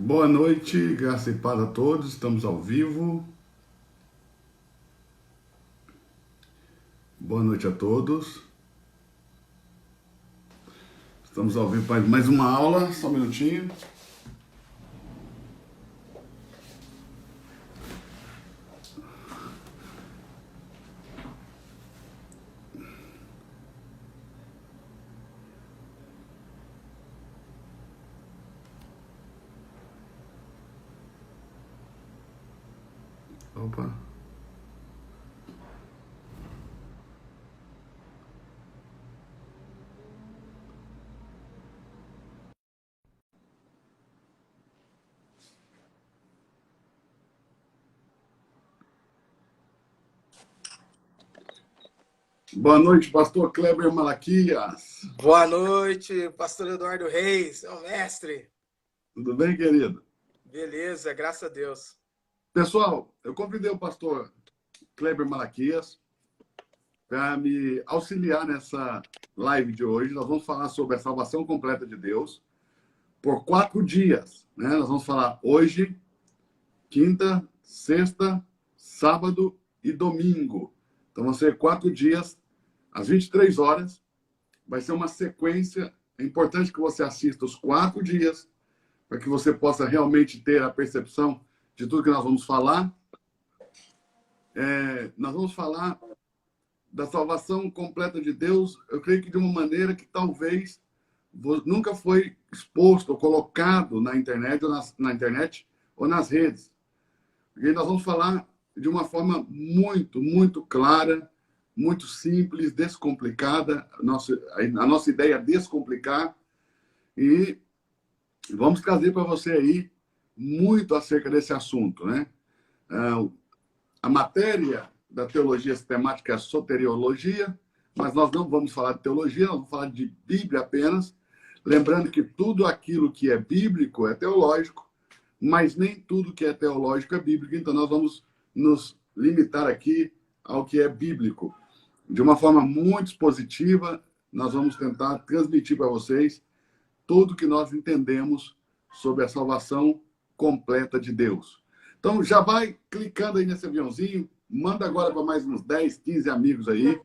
Boa noite, graça e paz a todos. Estamos ao vivo. Boa noite a todos. Estamos ao vivo para mais uma aula. Só um minutinho. Opa. Boa noite, pastor Kleber Malaquias. Boa noite, pastor Eduardo Reis, é o mestre. Tudo bem, querido? Beleza, graças a Deus. Pessoal, eu convidei o pastor Kleber Malaquias para me auxiliar nessa live de hoje. Nós vamos falar sobre a salvação completa de Deus por 4 dias, né? Nós vamos falar hoje, quinta, sexta, sábado e domingo. Então vão ser 4 dias, às 23 horas. Vai ser uma sequência. É importante que você assista os 4 dias para que você possa realmente ter a percepção de tudo que nós vamos falar. Nós vamos falar da salvação completa de Deus, eu creio que de uma maneira que talvez nunca foi exposto ou colocado na internet ou nas redes. E nós vamos falar de uma forma muito, muito clara, muito simples, descomplicada. A nossa ideia é descomplicar. E vamos trazer para você aí muito acerca desse assunto, né? A matéria da teologia sistemática é a soteriologia, mas nós não vamos falar de teologia, nós vamos falar de Bíblia apenas. Lembrando que tudo aquilo que é bíblico é teológico, mas nem tudo que é teológico é bíblico. Então, nós vamos nos limitar aqui ao que é bíblico. De uma forma muito expositiva, nós vamos tentar transmitir para vocês tudo que nós entendemos sobre a salvação completa de Deus. Então, já vai clicando aí nesse aviãozinho, manda agora para mais uns 10, 15 amigos aí.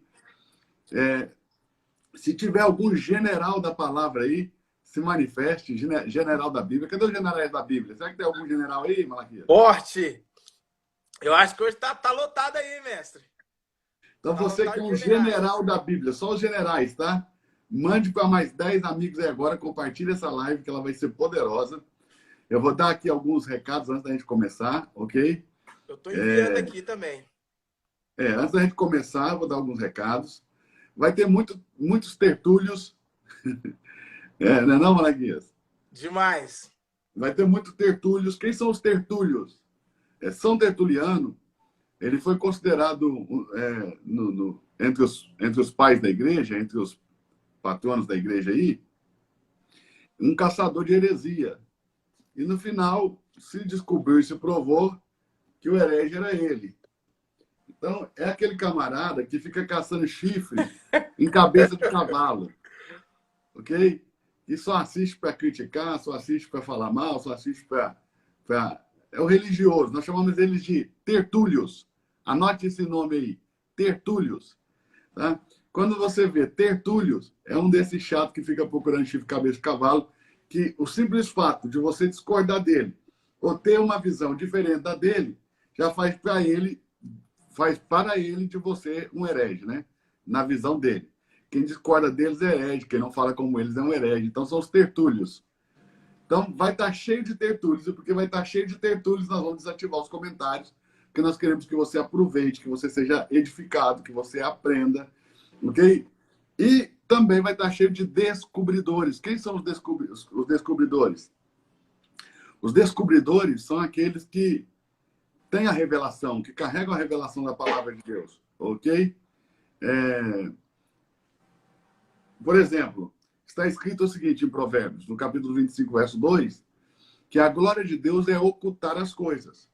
Se tiver algum general da palavra aí, se manifeste, general da Bíblia. Cadê os generais da Bíblia? Será que tem algum general aí, Malaquias? Forte! Eu acho que hoje tá lotado aí, mestre. Então, você que é um general da Bíblia, só os generais, tá? Mande para mais 10 amigos aí agora, compartilhe essa live, que ela vai ser poderosa. Eu vou dar aqui alguns recados antes da gente começar, ok? Eu estou enviando aqui também. Antes da gente começar, eu vou dar alguns recados. Vai ter muitos tertúlios. Não é não, Malaquias? Demais. Vai ter muitos tertúlios. Quem são os tertúlios? São Tertuliano, ele foi considerado, entre os pais da igreja, entre os patronos da igreja aí, um caçador de heresia. E no final, se descobriu e se provou que o herege era ele. Então, é aquele camarada que fica caçando chifre em cabeça de cavalo. Ok? E só assiste para criticar, só assiste para falar mal, só assiste para... É o religioso. Nós chamamos eles de tertúlios. Anote esse nome aí. Tertúlios. Tá? Quando você vê tertúlios, é um desses chatos que fica procurando chifre, cabeça de cavalo, que o simples fato de você discordar dele ou ter uma visão diferente da dele, já faz para ele de você um herege, né? Na visão dele. Quem discorda deles é herege, quem não fala como eles é um herege. Então, são os tertúlios. Então, vai estar cheio de tertúlios, e porque vai estar cheio de tertúlios, nós vamos desativar os comentários, porque nós queremos que você aproveite, que você seja edificado, que você aprenda, ok? E também vai estar cheio de descobridores. Quem são os descobridores? Os descobridores são aqueles que têm a revelação, que carregam a revelação da palavra de Deus, ok? Por exemplo, está escrito o seguinte em Provérbios, no capítulo 25, verso 2, que a glória de Deus é ocultar as coisas.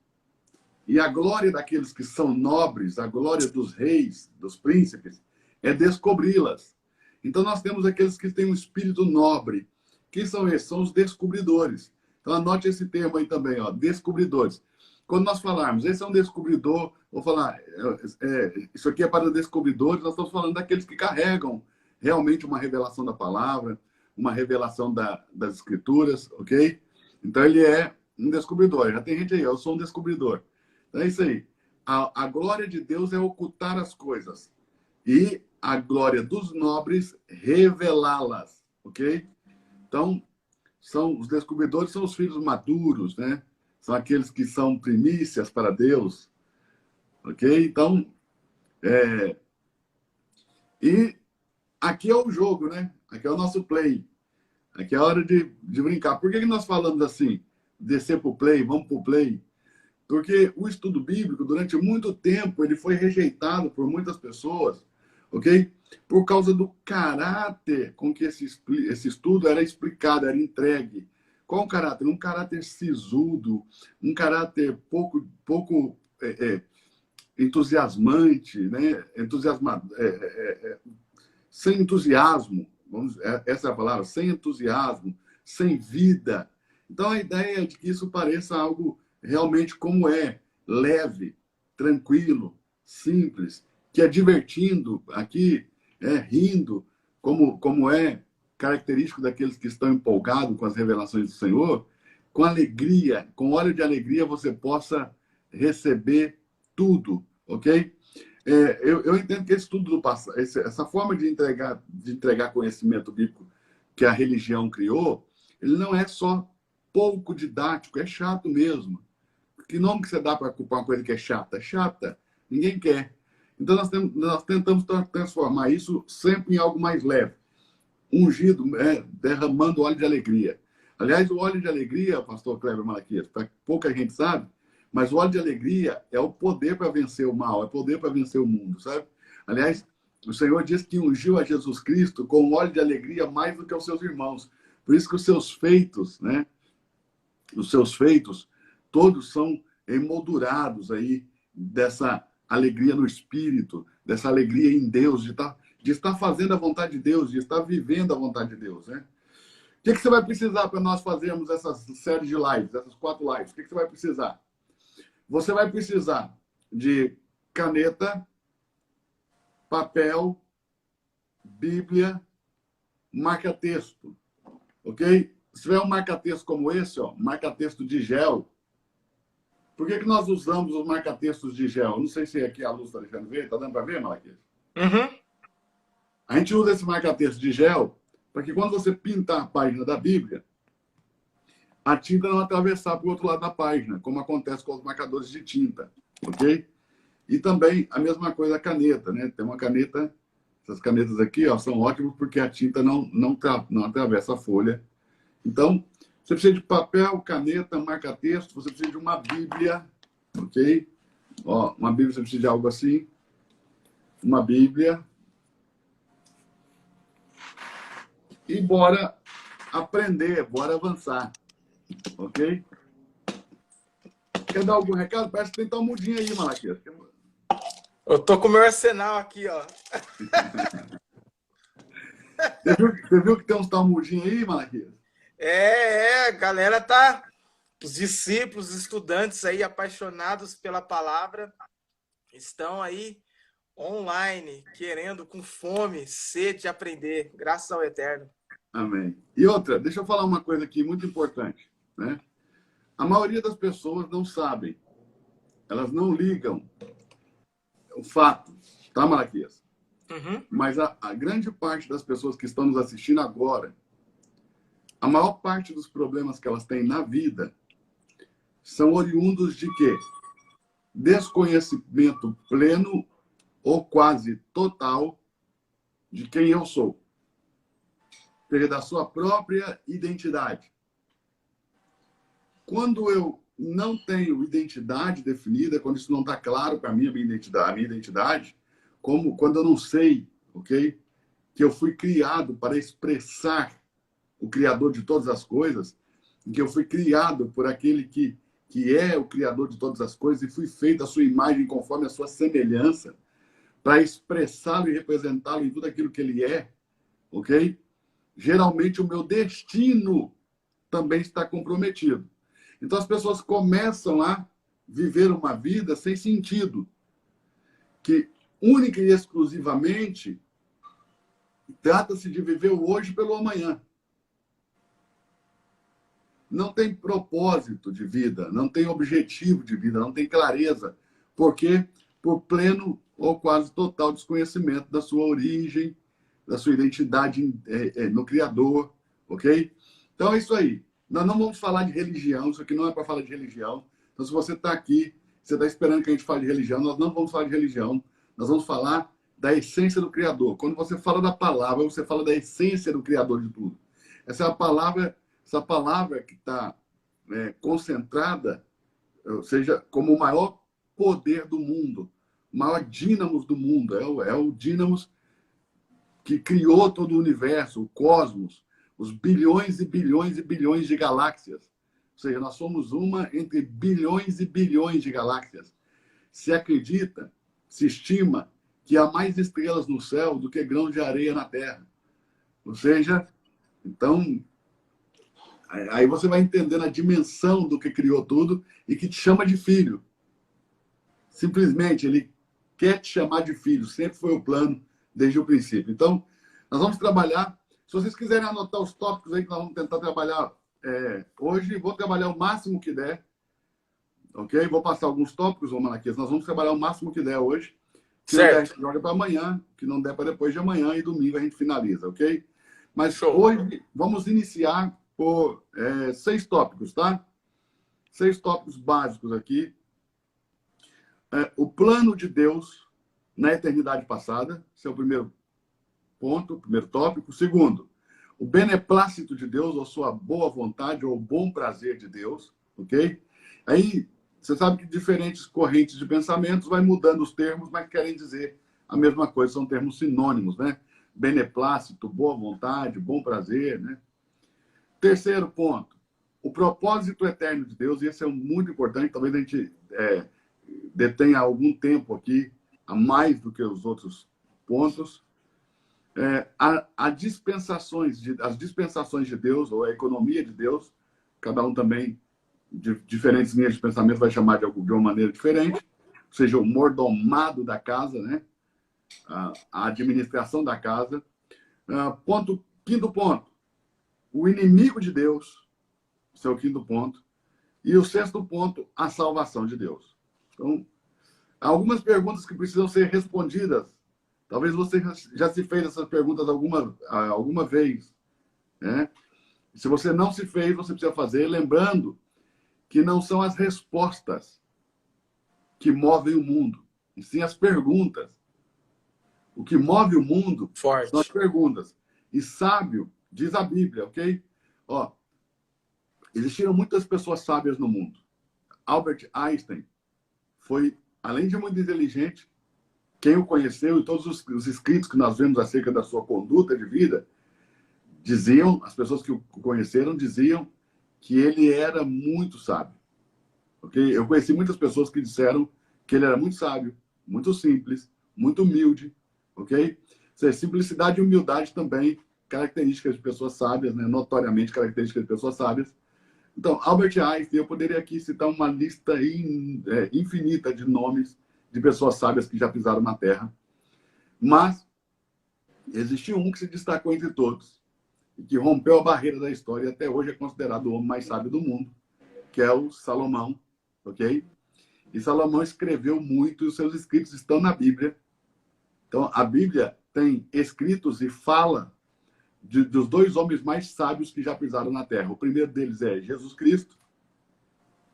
E a glória daqueles que são nobres, a glória dos reis, dos príncipes, é descobri-las. Então, nós temos aqueles que têm um espírito nobre. Quem são esses? São os descobridores. Então, anote esse termo aí também, ó, descobridores. Quando nós falarmos, esse é um descobridor, vou falar, isso aqui é para descobridores, nós estamos falando daqueles que carregam realmente uma revelação da palavra, uma revelação das escrituras, ok? Então, ele é um descobridor. Já tem gente aí, eu sou um descobridor. Então, é isso aí. A glória de Deus é ocultar as coisas. E a glória dos nobres, revelá-las, ok? Então, os descobridores são os filhos maduros, né? São aqueles que são primícias para Deus, ok? Então, e aqui é o jogo, né? Aqui é o nosso play. Aqui é a hora de brincar. Por que nós falamos assim? Descer para o play, vamos para o play? Porque o estudo bíblico, durante muito tempo, ele foi rejeitado por muitas pessoas, ok? Por causa do caráter com que esse estudo era explicado, era entregue. Qual o caráter? Um caráter sisudo, um caráter pouco entusiasmante, né? Sem entusiasmo, essa é a palavra, sem entusiasmo, sem vida. Então, a ideia é de que isso pareça algo realmente como é, leve, tranquilo, simples, que é divertindo aqui, rindo, como é característico daqueles que estão empolgados com as revelações do Senhor, com alegria, com óleo de alegria, você possa receber tudo, ok? Eu entendo que esse estudo do passado, essa forma de entregar conhecimento bíblico que a religião criou, ele não é só pouco didático, é chato mesmo. Que nome que você dá para culpar uma coisa que é chata? Chata. Ninguém quer. Então, nós tentamos transformar isso sempre em algo mais leve. Ungido, derramando óleo de alegria. Aliás, o óleo de alegria, pastor Kleber Malaquias, pouca gente sabe, mas o óleo de alegria é o poder para vencer o mal, é o poder para vencer o mundo, sabe? Aliás, o Senhor diz que ungiu a Jesus Cristo com óleo de alegria mais do que os seus irmãos. Por isso que os seus feitos, né? Os seus feitos, todos são emoldurados aí dessa alegria no Espírito, dessa alegria em Deus, de estar fazendo a vontade de Deus, de estar vivendo a vontade de Deus, né? O que você vai precisar para nós fazermos essa série de lives, essas 4 lives? O que você vai precisar? Você vai precisar de caneta, papel, Bíblia, marca-texto, ok? Se tiver um marca-texto como esse, ó, marca-texto de gel, por que nós usamos os marca-textos de gel? Não sei se aqui a luz está deixando ver. Está dando para ver, Malaquias? Uhum. A gente usa esse marca-texto de gel para que quando você pintar a página da Bíblia, a tinta não atravessar para o outro lado da página, como acontece com os marcadores de tinta, ok? E também a mesma coisa a caneta, né? Tem uma caneta, essas canetas aqui, ó, são ótimas porque a tinta não atravessa a folha. Então, você precisa de papel, caneta, marca-texto, você precisa de uma Bíblia, ok? Ó, uma Bíblia, você precisa de algo assim. Uma Bíblia. E bora aprender, bora avançar, ok? Quer dar algum recado? Parece que tem Talmudinho aí, Malaquias. Eu tô com o meu arsenal aqui, ó. Você viu que tem uns Talmudinho aí, Malaquias? A galera tá... Os discípulos, os estudantes aí apaixonados pela palavra estão aí online, querendo, com fome, sede de aprender, graças ao Eterno. Amém. E outra, deixa eu falar uma coisa aqui muito importante, né? A maioria das pessoas não sabem, elas não ligam o fato, tá, Malaquias? Uhum. Mas a grande parte das pessoas que estão nos assistindo agora, a maior parte dos problemas que elas têm na vida são oriundos de quê? Desconhecimento pleno ou quase total de quem eu sou. Ou seja, da sua própria identidade. Quando eu não tenho identidade definida, quando isso não está claro para mim, a minha identidade, como quando eu não sei, ok? Que eu fui criado para expressar o Criador de todas as coisas, que eu fui criado por aquele que é o Criador de todas as coisas e fui feito à sua imagem conforme a sua semelhança, para expressá-lo e representá-lo em tudo aquilo que ele é, ok? Geralmente o meu destino também está comprometido. Então as pessoas começam a viver uma vida sem sentido, que única e exclusivamente trata-se de viver o hoje pelo amanhã. Não tem propósito de vida, não tem objetivo de vida, não tem clareza. Por quê? Por pleno ou quase total desconhecimento da sua origem, da sua identidade no Criador, ok? Então é isso aí. Nós não vamos falar de religião, isso aqui não é para falar de religião. Então, se você está aqui, você está esperando que a gente fale de religião, nós não vamos falar de religião, nós vamos falar da essência do Criador. Quando você fala da palavra, você fala da essência do Criador de tudo. Essa palavra que está concentrada, ou seja, como o maior poder do mundo, o maior dínamos do mundo, é o dínamos que criou todo o universo, o cosmos, os bilhões e bilhões e bilhões de galáxias. Ou seja, nós somos uma entre bilhões e bilhões de galáxias. Se acredita, se estima que há mais estrelas no céu do que grãos de areia na Terra. Ou seja, então, aí você vai entendendo a dimensão do que criou tudo e que te chama de filho. Simplesmente, ele quer te chamar de filho. Sempre foi o plano desde o princípio. Então, nós vamos trabalhar. Se vocês quiserem anotar os tópicos aí que nós vamos tentar trabalhar hoje, vou trabalhar o máximo que der. Ok? Vou passar alguns tópicos, Malaquias. Nós vamos trabalhar o máximo que der hoje. Se não der, a gente joga para amanhã. Que não der para depois de amanhã. E domingo a gente finaliza, ok? Mas hoje vamos iniciar por 6 tópicos, tá? 6 tópicos básicos aqui. O plano de Deus na eternidade passada. Esse é o primeiro ponto, o primeiro tópico. Segundo, o beneplácito de Deus, ou sua boa vontade, ou o bom prazer de Deus, ok? Aí, você sabe que diferentes correntes de pensamentos vai mudando os termos, mas querem dizer a mesma coisa, são termos sinônimos, né? Beneplácito, boa vontade, bom prazer, né? Terceiro ponto, o propósito eterno de Deus, e esse é muito importante, talvez a gente detenha algum tempo aqui, a mais do que os outros pontos. As dispensações de Deus, ou a economia de Deus, cada um também, de diferentes linhas de pensamento, vai chamar de uma maneira diferente, ou seja, o mordomado da casa, né? A administração da casa. Quinto ponto, o inimigo de Deus, esse é o quinto ponto. E o sexto ponto, a salvação de Deus. Então, há algumas perguntas que precisam ser respondidas. Talvez você já se fez essas perguntas alguma vez, né? Se você não se fez, você precisa fazer, lembrando que não são as respostas que movem o mundo, e sim as perguntas. O que move o mundo são as perguntas. E sábio, diz a Bíblia, ok? Existiram muitas pessoas sábias no mundo. Albert Einstein foi, além de muito inteligente, quem o conheceu e todos os escritos que nós vemos acerca da sua conduta de vida, diziam, as pessoas que o conheceram diziam que ele era muito sábio. Okay? Eu conheci muitas pessoas que disseram que ele era muito sábio, muito simples, muito humilde. Ok? Simplicidade e humildade também, características de pessoas sábias, né? Notoriamente características de pessoas sábias. Então, Albert Einstein, eu poderia aqui citar uma lista infinita de nomes de pessoas sábias que já pisaram na Terra. Mas existiu um que se destacou entre todos e que rompeu a barreira da história e até hoje é considerado o homem mais sábio do mundo, que é o Salomão, ok? E Salomão escreveu muito e os seus escritos estão na Bíblia. Então, a Bíblia tem escritos e fala dos 2 homens mais sábios que já pisaram na Terra. O primeiro deles é Jesus Cristo,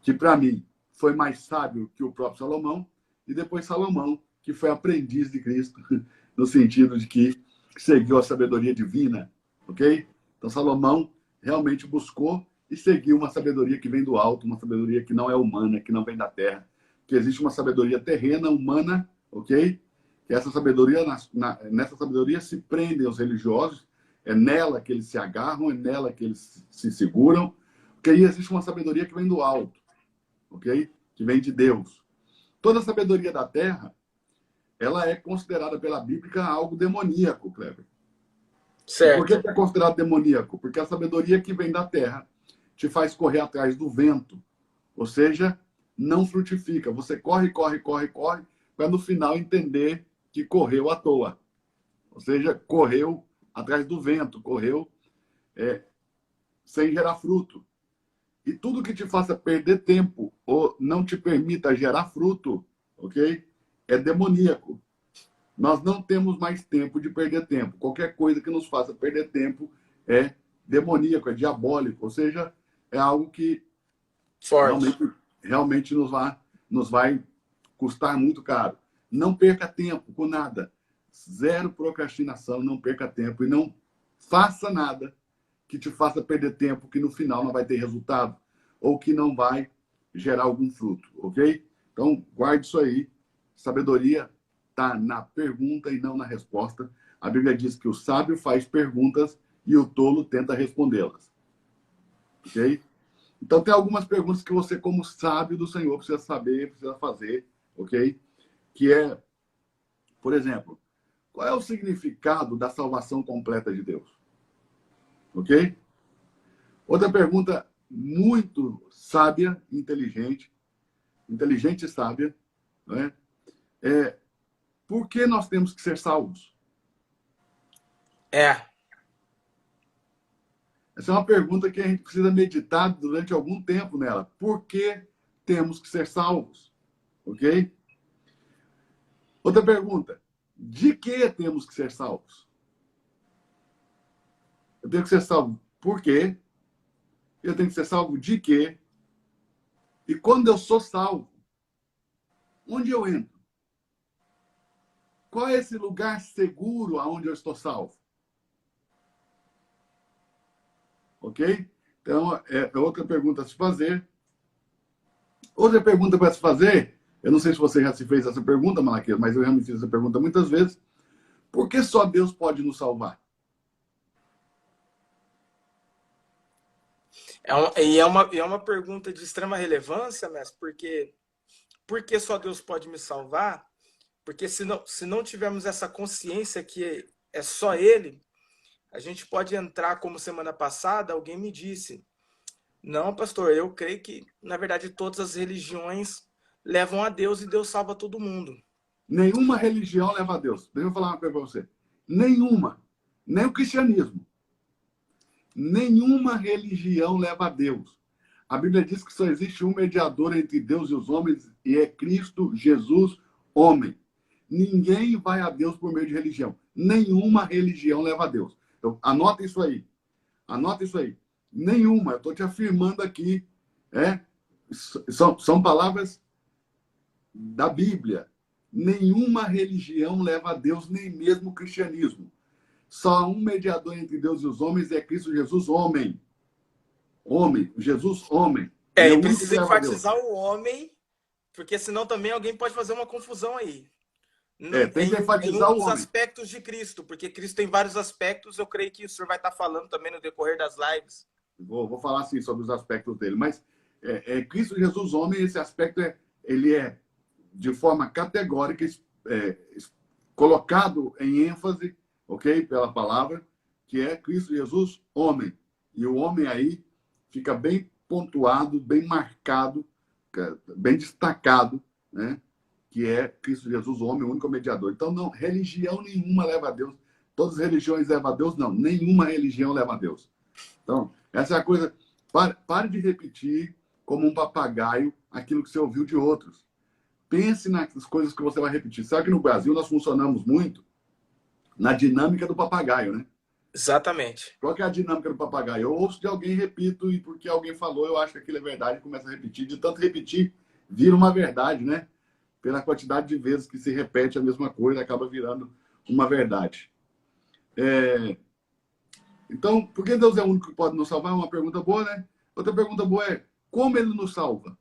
que para mim foi mais sábio que o próprio Salomão, e depois Salomão, que foi aprendiz de Cristo, no sentido de que seguiu a sabedoria divina, ok? Então, Salomão realmente buscou e seguiu uma sabedoria que vem do alto, uma sabedoria que não é humana, que não vem da terra, que existe uma sabedoria terrena, humana, ok? Que essa sabedoria, nessa sabedoria se prendem os religiosos, é nela que eles se agarram, é nela que eles se seguram, porque aí existe uma sabedoria que vem do alto, ok? Que vem de Deus. Toda a sabedoria da terra, ela é considerada pela Bíblia algo demoníaco, Kleber. Certo. Por que é considerado demoníaco? Porque a sabedoria que vem da terra te faz correr atrás do vento. Ou seja, não frutifica. Você corre, corre, corre, corre, para no final entender que correu à toa. Ou seja, correu atrás do vento, correu sem gerar fruto. E tudo que te faça perder tempo ou não te permita gerar fruto, ok? É demoníaco. Nós não temos mais tempo de perder tempo. Qualquer coisa que nos faça perder tempo é demoníaco, é diabólico. Ou seja, é algo que Forte. realmente nos vai custar muito caro. Não perca tempo com nada. Zero procrastinação, não perca tempo. E não faça nada que te faça perder tempo, que no final não vai ter resultado. Ou que não vai gerar algum fruto, ok? Então, guarde isso aí. Sabedoria está na pergunta e não na resposta. A Bíblia diz que o sábio faz perguntas e o tolo tenta respondê-las. Ok? Então, tem algumas perguntas que você, como sábio do Senhor, precisa saber, precisa fazer, ok? Que é, por exemplo, qual é o significado da salvação completa de Deus? Ok? Outra pergunta muito sábia, inteligente e sábia, né? Por que nós temos que ser salvos? É. Essa é uma pergunta que a gente precisa meditar durante algum tempo nela. Por que temos que ser salvos? Ok? Outra pergunta. De que temos que ser salvos? Eu tenho que ser salvo por quê? Eu tenho que ser salvo de quê? E quando eu sou salvo, onde eu entro? Qual é esse lugar seguro aonde eu estou salvo? Ok? Então, é outra pergunta a se fazer. Outra pergunta para se fazer, eu não sei se você já se fez essa pergunta, Malaquias, mas eu já me fiz essa pergunta muitas vezes. Por que só Deus pode nos salvar? É uma pergunta de extrema relevância, mestre, porque por que só Deus pode me salvar? Porque se não tivermos essa consciência que é só Ele, a gente pode entrar, como semana passada, alguém me disse, não, pastor, eu creio que, na verdade, todas as religiões levam a Deus e Deus salva todo mundo. Nenhuma religião leva a Deus. Deixa eu falar uma coisa para você. Nenhuma. Nem o cristianismo. Nenhuma religião leva a Deus. A Bíblia diz que só existe um mediador entre Deus e os homens, e é Cristo Jesus, homem. Ninguém vai a Deus por meio de religião. Nenhuma religião leva a Deus. Então, anota isso aí. Anota isso aí. Nenhuma. Eu estou te afirmando aqui. São palavras da Bíblia. Nenhuma religião leva a Deus, nem mesmo o cristianismo. Só há um mediador entre Deus e os homens, é Cristo Jesus, homem. Homem. Jesus, homem. Ele é E o único que precisa leva a Deus. enfatizar o homem, porque senão também alguém pode fazer uma confusão aí. Tem que Em enfatizar um o dos homem. aspectos de Cristo, porque Cristo tem vários aspectos, eu creio que o senhor vai estar falando também no decorrer das lives. Vou falar assim sobre os aspectos dele, mas Cristo Jesus, homem, esse aspecto ele é de forma categórica colocado em ênfase, ok, pela palavra, que é Cristo Jesus, homem. E o homem aí fica bem pontuado, bem marcado, bem destacado, né? Que é Cristo Jesus, o homem, o único mediador. Então, não, religião nenhuma leva a Deus. Todas as religiões levam a Deus? Não, nenhuma religião leva a Deus. Então, essa é a coisa. Pare de repetir como um papagaio aquilo que você ouviu de outros. Pense nas coisas que você vai repetir. Sabe que no Brasil nós funcionamos muito na dinâmica do papagaio, né? Exatamente. Qual que é a dinâmica do papagaio? Eu ouço de alguém, repito, e porque alguém falou, eu acho que aquilo é verdade, começa a repetir. De tanto repetir, vira uma verdade, né? Pela quantidade de vezes que se repete a mesma coisa, acaba virando uma verdade. Então, por que Deus é o único que pode nos salvar? É uma pergunta boa, né? Outra pergunta boa é, como ele nos salva?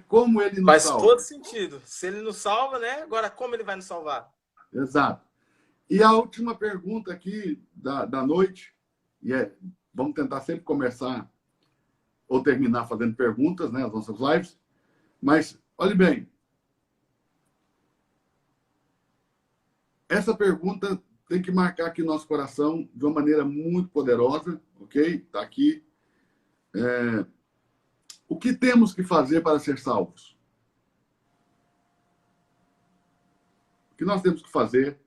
Como ele nos Faz salva? todo sentido. Se ele nos salva, né? Agora, como ele vai nos salvar? Exato. E a última pergunta aqui da noite, vamos tentar sempre começar ou terminar fazendo perguntas, né, as nossas lives, mas, olhe bem, essa pergunta tem que marcar aqui nosso coração de uma maneira muito poderosa, ok? Está aqui. O que temos que fazer para ser salvos? O que nós temos que fazer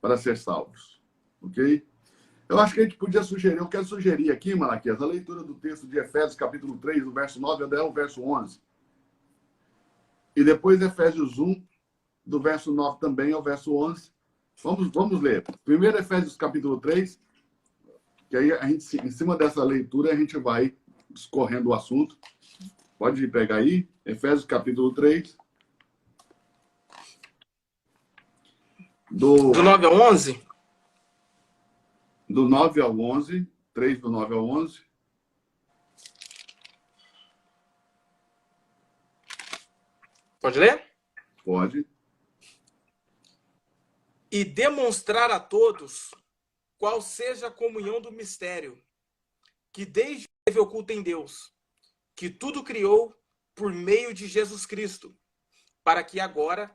para ser salvos? Ok? Eu acho que a gente podia sugerir, eu quero sugerir aqui, Malaquias, a leitura do texto de Efésios, capítulo 3, do verso 9 até o verso 11. E depois Efésios 1, do verso 9 também ao verso 11. Vamos ler. Primeiro Efésios, capítulo 3, que aí a gente, em cima dessa leitura, a gente vai discorrendo o assunto. Pode pegar aí, Efésios, capítulo 3. Do 9 ao 11? Do 9 ao 11. 3 do 9 ao 11. Pode ler? Pode. E demonstrar a todos qual seja a comunhão do mistério, que desde teve oculta em Deus, que tudo criou por meio de Jesus Cristo, para que agora,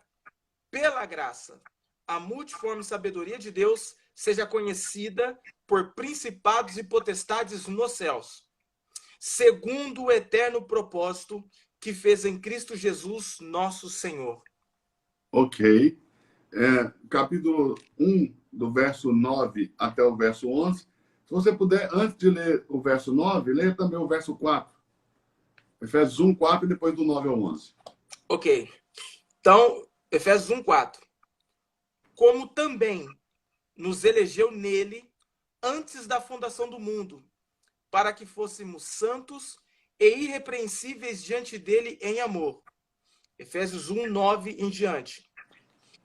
pela graça, a multiforme sabedoria de Deus seja conhecida por principados e potestades nos céus, segundo o eterno propósito que fez em Cristo Jesus, nosso Senhor. Ok. Capítulo 1, do verso 9 até o verso 11. Se você puder, antes de ler o verso 9, leia também o verso 4. Efésios 1, 4 e depois do 9 ao 11. Ok. Então, Efésios 1, 4. Como também nos elegeu nele antes da fundação do mundo, para que fôssemos santos e irrepreensíveis diante dele em amor. Efésios 1, 9 em diante.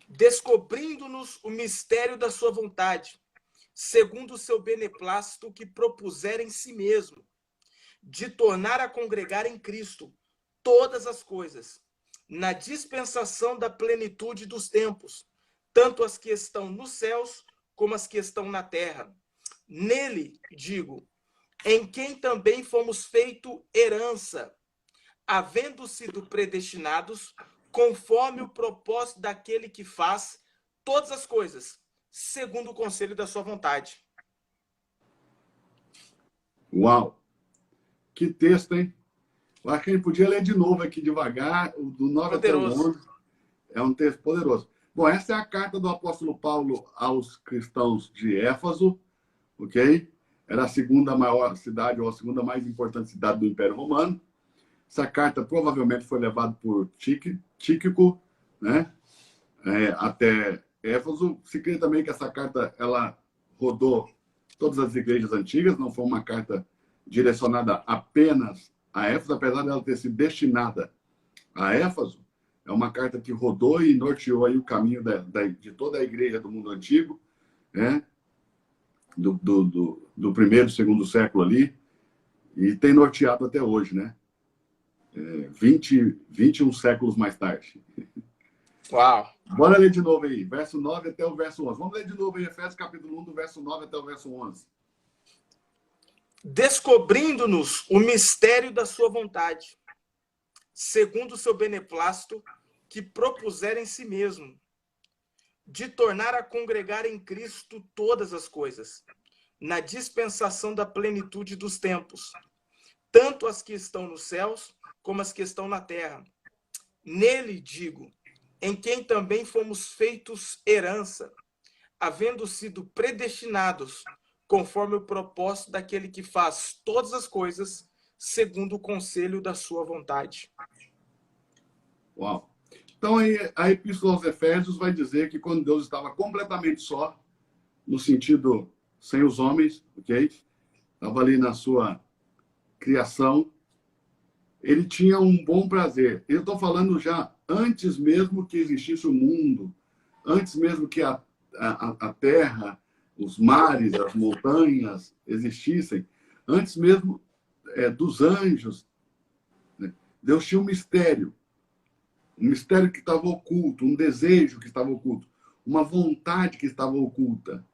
Descobrindo-nos o mistério da sua vontade, segundo o seu beneplácito que propusera em si mesmo, de tornar a congregar em Cristo todas as coisas, na dispensação da plenitude dos tempos, tanto as que estão nos céus como as que estão na terra. Nele, digo, em quem também fomos feito herança, havendo sido predestinados conforme o propósito daquele que faz todas as coisas, segundo o conselho da sua vontade. Uau! Que texto, hein? Eu acho que a gente podia ler de novo aqui devagar, do 9 até o 11. É um texto poderoso. Bom, essa é a carta do apóstolo Paulo aos cristãos de Éfaso, ok? Era a segunda maior cidade, ou a segunda mais importante cidade do Império Romano. Essa carta provavelmente foi levada por Tíquico, né? Até Éfaso. Se crê também que essa carta ela rodou todas as igrejas antigas, não foi uma carta direcionada apenas a Éfaso, apesar dela ter sido destinada a Éfaso. É uma carta que rodou e norteou aí o caminho de toda a igreja do mundo antigo, né? Do primeiro, segundo século ali, e tem norteado até hoje, né? 21 séculos mais tarde. Uau! Bora ler de novo aí, verso 9 até o verso 11. Vamos ler de novo aí, Efésios capítulo 1, do verso 9 até o verso 11. Descobrindo-nos o mistério da sua vontade, segundo o seu beneplácito, que propusera em si mesmo, de tornar a congregar em Cristo todas as coisas, na dispensação da plenitude dos tempos, tanto as que estão nos céus, como as que estão na terra. Nele, digo, em quem também fomos feitos herança, havendo sido predestinados, conforme o propósito daquele que faz todas as coisas, segundo o conselho da sua vontade. Uau! Então, aí, a Epístola aos Efésios vai dizer que quando Deus estava completamente só, no sentido sem os homens, ok? Estava ali na sua criação, ele tinha um bom prazer. Eu estou falando já antes mesmo que existisse o mundo, antes mesmo que a terra, os mares, as montanhas existissem, antes mesmo dos anjos, né? Deus tinha um mistério que estava oculto, um desejo que estava oculto, uma vontade que estava oculta,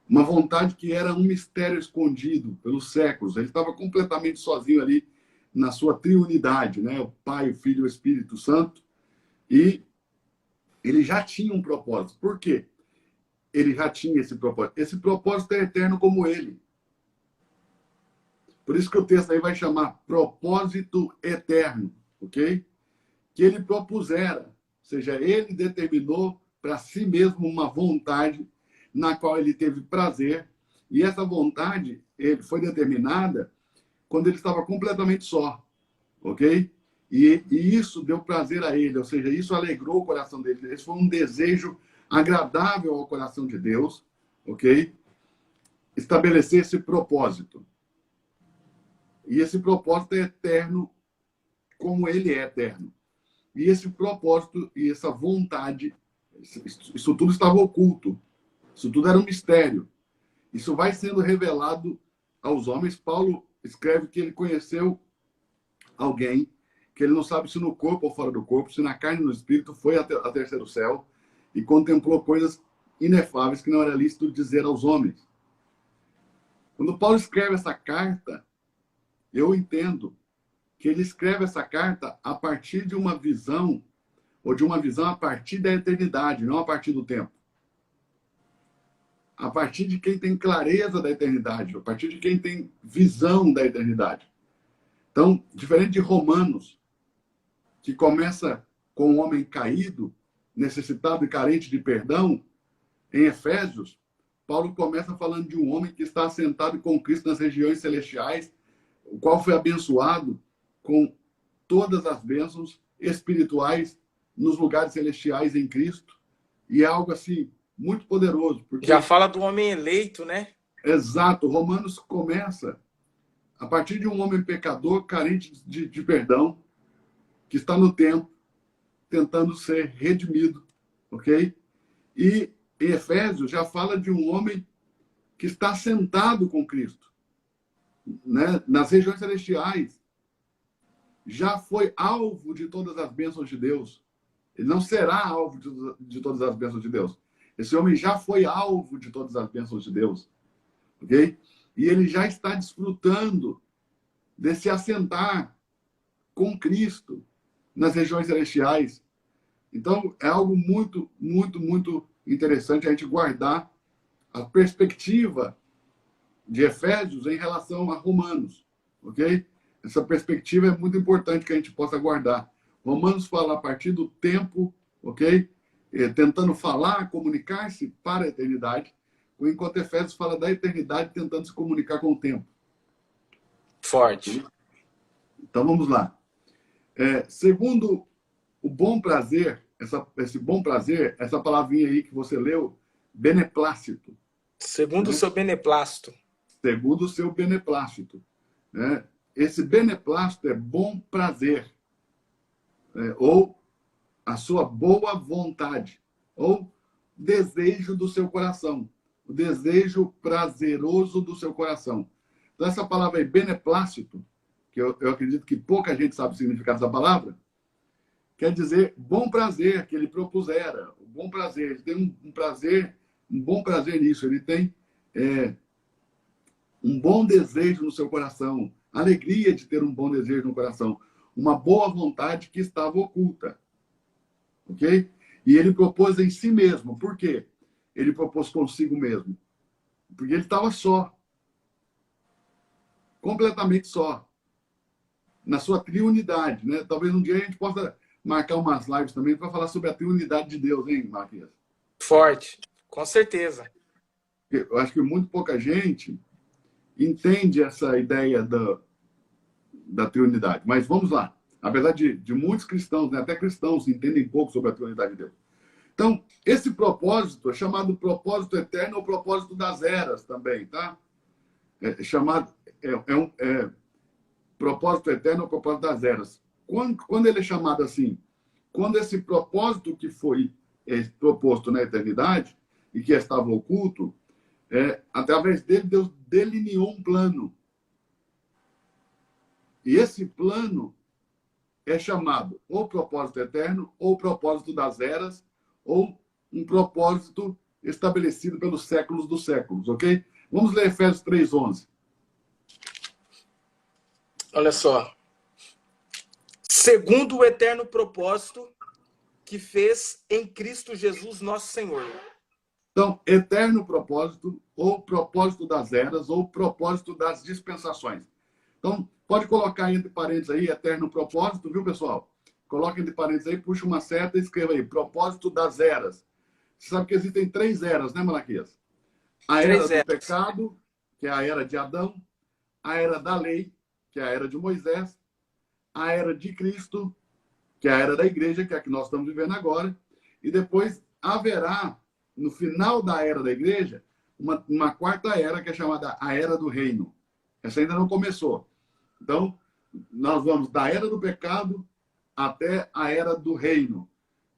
uma vontade que era um mistério escondido pelos séculos. Ele estava completamente sozinho ali na sua triunidade, né? O Pai, o Filho e o Espírito Santo. E ele já tinha um propósito. Por quê? ele já tinha esse propósito. Esse propósito é eterno como ele. Por isso que o texto aí vai chamar propósito eterno, ok? Que ele propusera, ou seja, ele determinou para si mesmo uma vontade na qual ele teve prazer, e essa vontade foi determinada quando ele estava completamente só, ok? E isso deu prazer a ele, ou seja, isso alegrou o coração dele. Esse foi um desejo agradável ao coração de Deus, ok? Estabelecer esse propósito. E esse propósito é eterno como ele é eterno. E esse propósito e essa vontade, isso tudo estava oculto. Isso tudo era um mistério. Isso vai sendo revelado aos homens. Paulo escreve que ele conheceu alguém que ele não sabe se no corpo ou fora do corpo, se na carne ou no espírito, foi a terceiro céu e contemplou coisas inefáveis que não era lícito dizer aos homens. Quando Paulo escreve essa carta, eu entendo que ele escreve essa carta a partir de uma visão, ou de uma visão a partir da eternidade, não a partir do tempo. A partir de quem tem clareza da eternidade, a partir de quem tem visão da eternidade. Então, diferente de Romanos, que começa com um homem caído, necessitado e carente de perdão, em Efésios, Paulo começa falando de um homem que está assentado com Cristo nas regiões celestiais, o qual foi abençoado com todas as bênçãos espirituais nos lugares celestiais em Cristo. E é algo assim muito poderoso. Porque... já fala do homem eleito, né? Exato. Romanos começa a partir de um homem pecador, carente de perdão, que está no tempo, tentando ser redimido, ok? E em Efésios já fala de um homem que está sentado com Cristo, né? Nas regiões celestiais. Já foi alvo de todas as bênçãos de Deus. Ele não será alvo de todas as bênçãos de Deus. Esse homem já foi alvo de todas as bênçãos de Deus, ok? E ele já está desfrutando desse assentar com Cristo nas regiões celestiais. Então, é algo muito, muito, muito interessante a gente guardar a perspectiva de Efésios em relação a Romanos, ok? Essa perspectiva é muito importante que a gente possa guardar. Romanos fala a partir do tempo, ok? Tentando falar, comunicar-se para a eternidade, enquanto Efésios fala da eternidade tentando se comunicar com o tempo. Forte. Então, vamos lá. Segundo o bom prazer, esse bom prazer, essa palavrinha aí que você leu, beneplácito. Segundo o seu beneplácito. Segundo o seu beneplácito. Né? Esse beneplácito é bom prazer. Ou a sua boa vontade. Ou desejo do seu coração. O desejo prazeroso do seu coração. Então, essa palavra aí, beneplácito, que eu acredito que pouca gente sabe o significado dessa palavra, quer dizer bom prazer que ele propusera, o bom prazer. Ele tem um prazer, um bom prazer nisso. Ele tem um bom desejo no seu coração, alegria de ter um bom desejo no coração, uma boa vontade que estava oculta, ok? E ele propôs em si mesmo. Por quê? Ele propôs consigo mesmo, porque ele estava só, completamente só, na sua triunidade, né? Talvez um dia a gente possa marcar umas lives também para falar sobre a triunidade de Deus, hein, Marquinhos? Forte, com certeza. Eu acho que muito pouca gente entende essa ideia da triunidade. Mas vamos lá. Apesar de muitos cristãos, né, até cristãos, entendem pouco sobre a triunidade de Deus. Então, esse propósito é chamado propósito eterno ou propósito das eras também, tá? Propósito eterno ou propósito das eras. Quando ele é chamado assim? Quando esse propósito que foi proposto na eternidade e que estava oculto, através dele, Deus delineou um plano. E esse plano é chamado ou propósito eterno, ou propósito das eras, ou um propósito estabelecido pelos séculos dos séculos, ok? Vamos ler Efésios 3:11. Olha só. Segundo o eterno propósito que fez em Cristo Jesus, nosso Senhor. Então, eterno propósito, ou propósito das eras, ou propósito das dispensações. Então, pode colocar entre parênteses aí, eterno propósito, viu, pessoal? Coloca entre parênteses aí, puxa uma seta e escreva aí, propósito das eras. Você sabe que existem 3 eras, né, Malaquias? A era Três do eras. pecado, que é a era de Adão, a era da lei, que é a era de Moisés, a era de Cristo, que é a era da igreja, que é a que nós estamos vivendo agora, e depois haverá, no final da era da igreja, uma quarta era, que é chamada a era do reino. Essa ainda não começou. Então, nós vamos da era do pecado até a era do reino.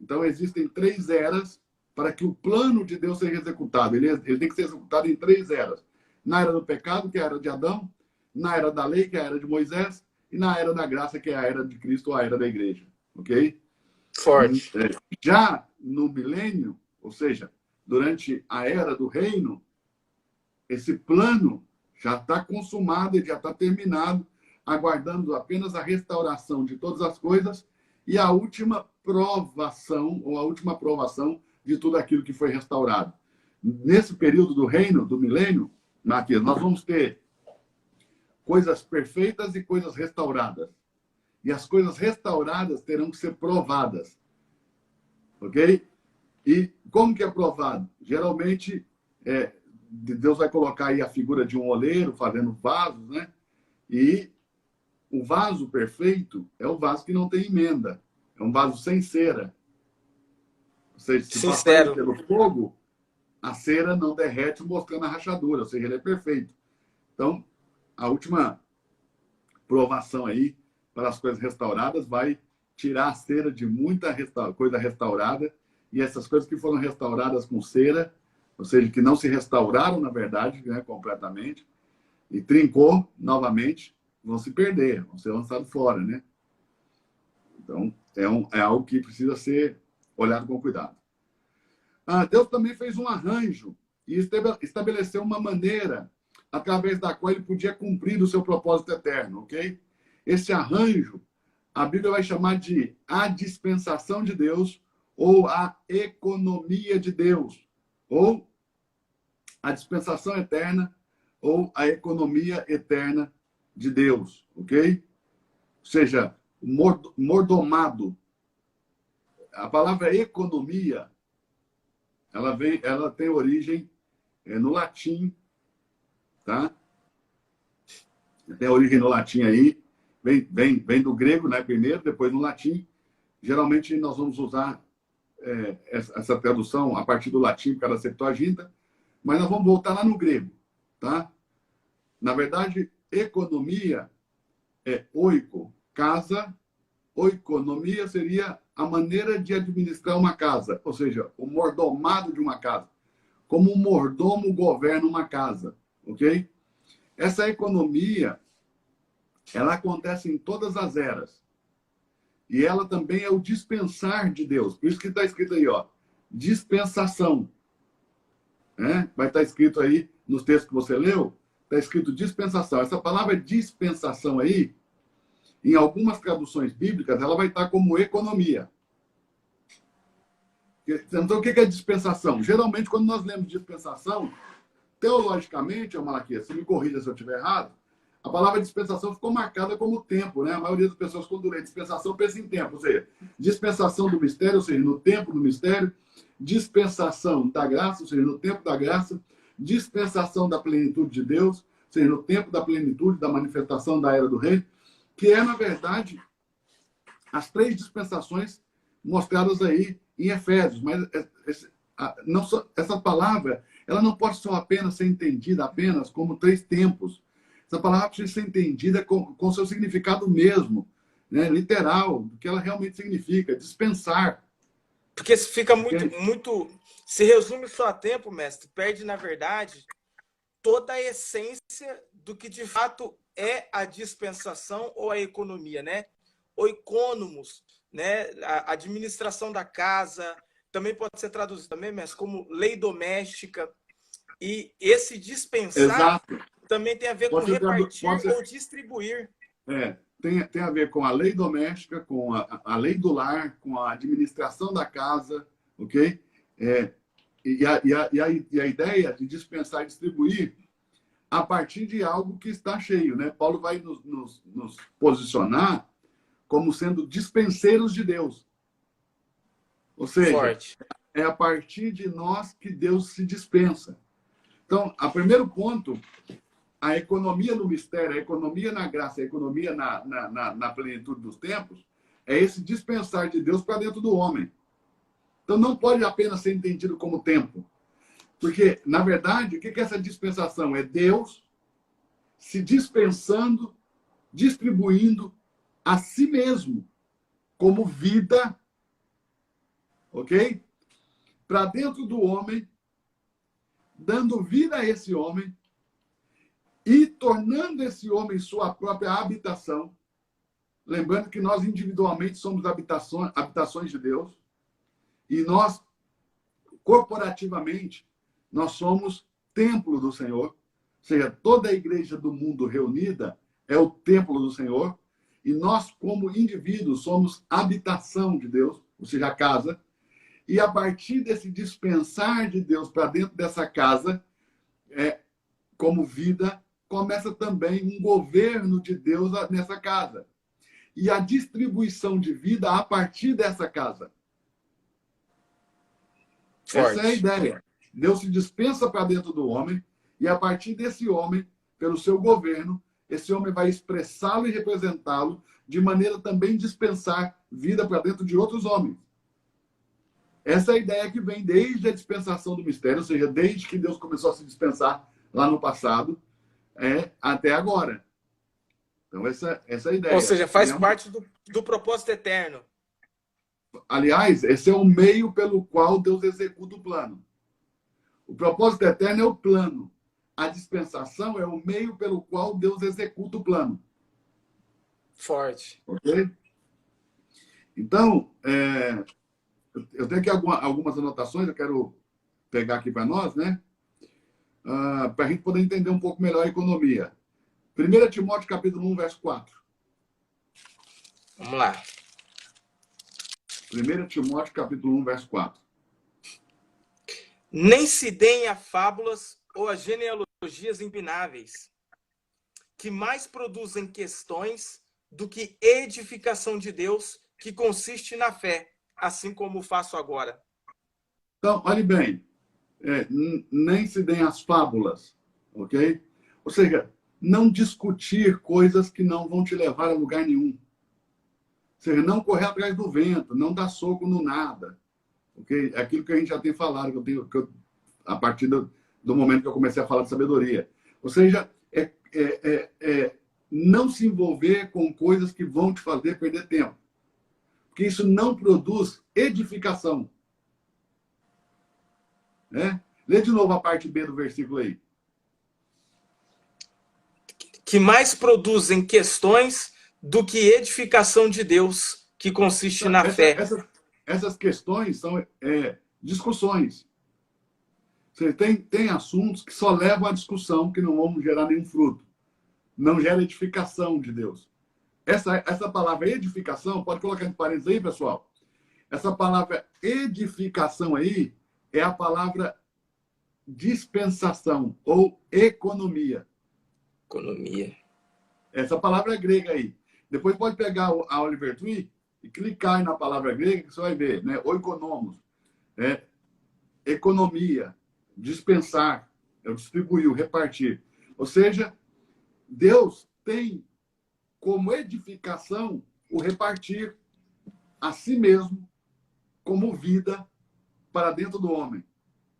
Então, existem 3 eras para que o plano de Deus seja executado. Ele tem que ser executado em 3 eras. Na era do pecado, que é a era de Adão, na era da lei, que é a era de Moisés, e na era da graça, que é a era de Cristo, ou a era da igreja. Ok? Forte. Já no milênio, ou seja, durante a era do reino, esse plano já está consumado e já está terminado, aguardando apenas a restauração de todas as coisas e a última provação, ou a última aprovação de tudo aquilo que foi restaurado. Nesse período do reino, do milênio, Matias, nós vamos ter coisas perfeitas e coisas restauradas. E as coisas restauradas terão que ser provadas. Ok? E como que é provado? Geralmente, Deus vai colocar aí a figura de um oleiro fazendo vasos, né? E o vaso perfeito é o vaso que não tem emenda. É um vaso sem cera. Ou seja, se passar ele Sincero. pelo fogo, a cera não derrete mostrando a rachadura. Ou seja, ele é perfeito. Então, a última provação aí para as coisas restauradas vai tirar a cera de muita coisa restaurada. E essas coisas que foram restauradas com cera, ou seja, que não se restauraram, na verdade, né, completamente, e trincou novamente, vão se perder, vão ser lançados fora, né? Então, é algo que precisa ser olhado com cuidado. Deus também fez um arranjo e estabeleceu uma maneira através da qual ele podia cumprir o seu propósito eterno, ok? Esse arranjo, a Bíblia vai chamar de a dispensação de Deus, ou a economia de Deus, ou a dispensação eterna, ou a economia eterna de Deus, ok? Ou seja, mordomado. A palavra economia, ela tem origem no latim, tá? Tem origem no latim aí, vem do grego, né, primeiro, depois no latim. Geralmente nós vamos usar essa tradução a partir do latim, por causa da Septuaginta, mas nós vamos voltar lá no grego, tá? Na verdade, economia é oiko, casa. Oikonomia seria a maneira de administrar uma casa, ou seja, o mordomado de uma casa. Como um mordomo governa uma casa, ok? Essa economia, ela acontece em todas as eras. E ela também é o dispensar de Deus. Por isso que está escrito aí, ó, dispensação. Né? Vai estar escrito aí, nos textos que você leu, está escrito dispensação. Essa palavra dispensação aí, em algumas traduções bíblicas, ela vai estar como economia. Então, o que é dispensação? Geralmente, quando nós lemos dispensação, teologicamente, Malaquias, se me corrija se eu estiver errado, a palavra dispensação ficou marcada como tempo, né? A maioria das pessoas, quando lê dispensação, pensa em tempo. Ou seja, dispensação do mistério, ou seja, no tempo do mistério, dispensação da graça, ou seja, no tempo da graça, dispensação da plenitude de Deus, ou seja, no tempo da plenitude, da manifestação da era do reino, que é, na verdade, as 3 dispensações mostradas aí em Efésios. Mas essa palavra, ela não pode só apenas ser entendida apenas como 3 tempos. Essa palavra precisa ser entendida com seu significado mesmo, né? Literal, do que ela realmente significa, dispensar. Porque se fica muito... Se resume só a tempo, mestre, perde, na verdade, toda a essência do que de fato é a dispensação ou a economia, né? Oikonomos, né? A administração da casa, também pode ser traduzido também, mestre, como lei doméstica. E esse dispensar... Exato. Também tem a ver com repartir ou distribuir. Tem a ver com a lei doméstica, com a lei do lar, com a administração da casa, ok? e a ideia de dispensar e distribuir a partir de algo que está cheio, né? Paulo vai nos posicionar como sendo dispenseiros de Deus. Ou seja, Forte. é a partir de nós que Deus se dispensa. Então, o primeiro ponto, a economia no mistério, a economia na graça, a economia na plenitude dos tempos, é esse dispensar de Deus para dentro do homem. Então, não pode apenas ser entendido como tempo. Porque, na verdade, o que é essa dispensação? É Deus se dispensando, distribuindo a si mesmo como vida, ok? Para dentro do homem, dando vida a esse homem e tornando esse homem sua própria habitação. Lembrando que nós individualmente somos habitações de Deus e nós, corporativamente, nós somos templo do Senhor. Ou seja, toda a igreja do mundo reunida é o templo do Senhor e nós, como indivíduos, somos habitação de Deus, ou seja, a casa. E a partir desse dispensar de Deus para dentro dessa casa, como vida, começa também um governo de Deus nessa casa. E a distribuição de vida a partir dessa casa. Forte. Essa é a ideia. Deus se dispensa para dentro do homem e a partir desse homem, pelo seu governo, esse homem vai expressá-lo e representá-lo de maneira também dispensar vida para dentro de outros homens. Essa é a ideia que vem desde a dispensação do mistério, ou seja, desde que Deus começou a se dispensar lá no passado, até agora. Então, essa é a ideia. Ou seja, faz parte do propósito eterno. Aliás, esse é o meio pelo qual Deus executa o plano. O propósito eterno é o plano. A dispensação é o meio pelo qual Deus executa o plano. Forte. Ok? Então, eu tenho aqui algumas anotações, eu quero pegar aqui para nós, né? Para a gente poder entender um pouco melhor a economia. 1 Timóteo, capítulo 1, verso 4. Vamos lá. 1 Timóteo, capítulo 1, verso 4. Nem se deem a fábulas ou a genealogias impináveis, que mais produzem questões do que edificação de Deus, que consiste na fé, assim como faço agora. Então, olhe bem, nem se deem as fábulas, ok? Ou seja, não discutir coisas que não vão te levar a lugar nenhum. Ou seja, não correr atrás do vento, não dar soco no nada. Okay? É aquilo que a gente já tem falado, a partir do momento que eu comecei a falar de sabedoria. Ou seja, não se envolver com coisas que vão te fazer perder tempo. Porque isso não produz edificação. Né? Lê de novo a parte B do versículo aí. Que mais produzem questões do que edificação de Deus, que consiste na fé. Essas questões são discussões. Você tem assuntos que só levam à discussão, que não vão gerar nenhum fruto. Não gera edificação de Deus. Essa palavra edificação, pode colocar entre parênteses aí, pessoal. Essa palavra edificação aí é a palavra dispensação ou economia. Economia. Essa palavra grega aí. Depois pode pegar a Oliver Tree e clicar aí na palavra grega que você vai ver, né? Oikonomos, economia, dispensar, distribuir, repartir. Ou seja, Deus tem como edificação o repartir a si mesmo como vida para dentro do homem.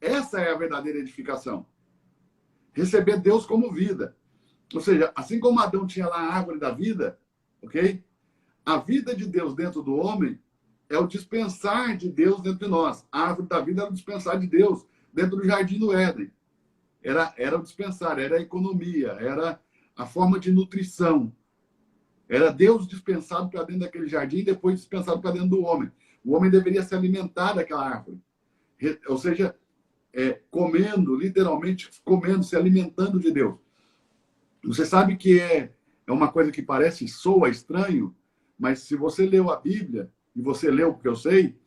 Essa é a verdadeira edificação. Receber Deus como vida. Ou seja, assim como Adão tinha lá a árvore da vida, ok? A vida de Deus dentro do homem é o dispensar de Deus dentro de nós. A árvore da vida era o dispensar de Deus dentro do jardim do Éden. Era o dispensar, era a economia, era a forma de nutrição. Era Deus dispensado para dentro daquele jardim e depois dispensado para dentro do homem. O homem deveria se alimentar daquela árvore. Ou seja, comendo, literalmente comendo, se alimentando de Deus. Você sabe que é uma coisa que soa estranho, mas se você leu a Bíblia, e você leu porque eu sei,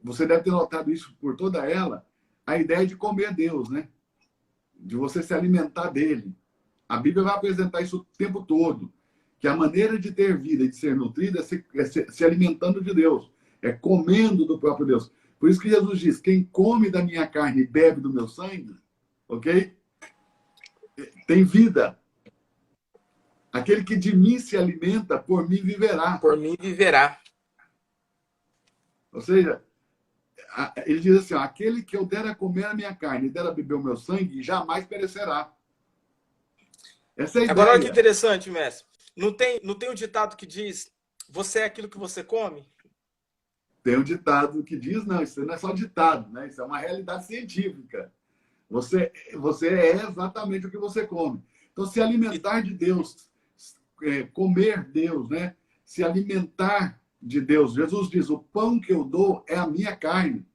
você deve ter notado isso por toda ela, a ideia de comer Deus, né? De você se alimentar dele. A Bíblia vai apresentar isso o tempo todo, que a maneira de ter vida e de ser nutrida se alimentando de Deus, é comendo do próprio Deus. Por isso que Jesus diz, quem come da minha carne e bebe do meu sangue, ok? Tem vida. Aquele que de mim se alimenta, por mim viverá. Por mim viverá. Ou seja, ele diz assim, ó, aquele que eu der a comer a minha carne e der a beber o meu sangue, jamais perecerá. Essa é a ideia. Agora, olha que interessante, mestre. Não tem um ditado que diz, você é aquilo que você come? Tem um ditado que diz, não, isso não é só ditado, né? Isso é uma realidade científica. Você é exatamente o que você come. Então, se alimentar de Deus, comer Deus, né? Se alimentar de Deus. Jesus diz, o pão que eu dou é a minha carne.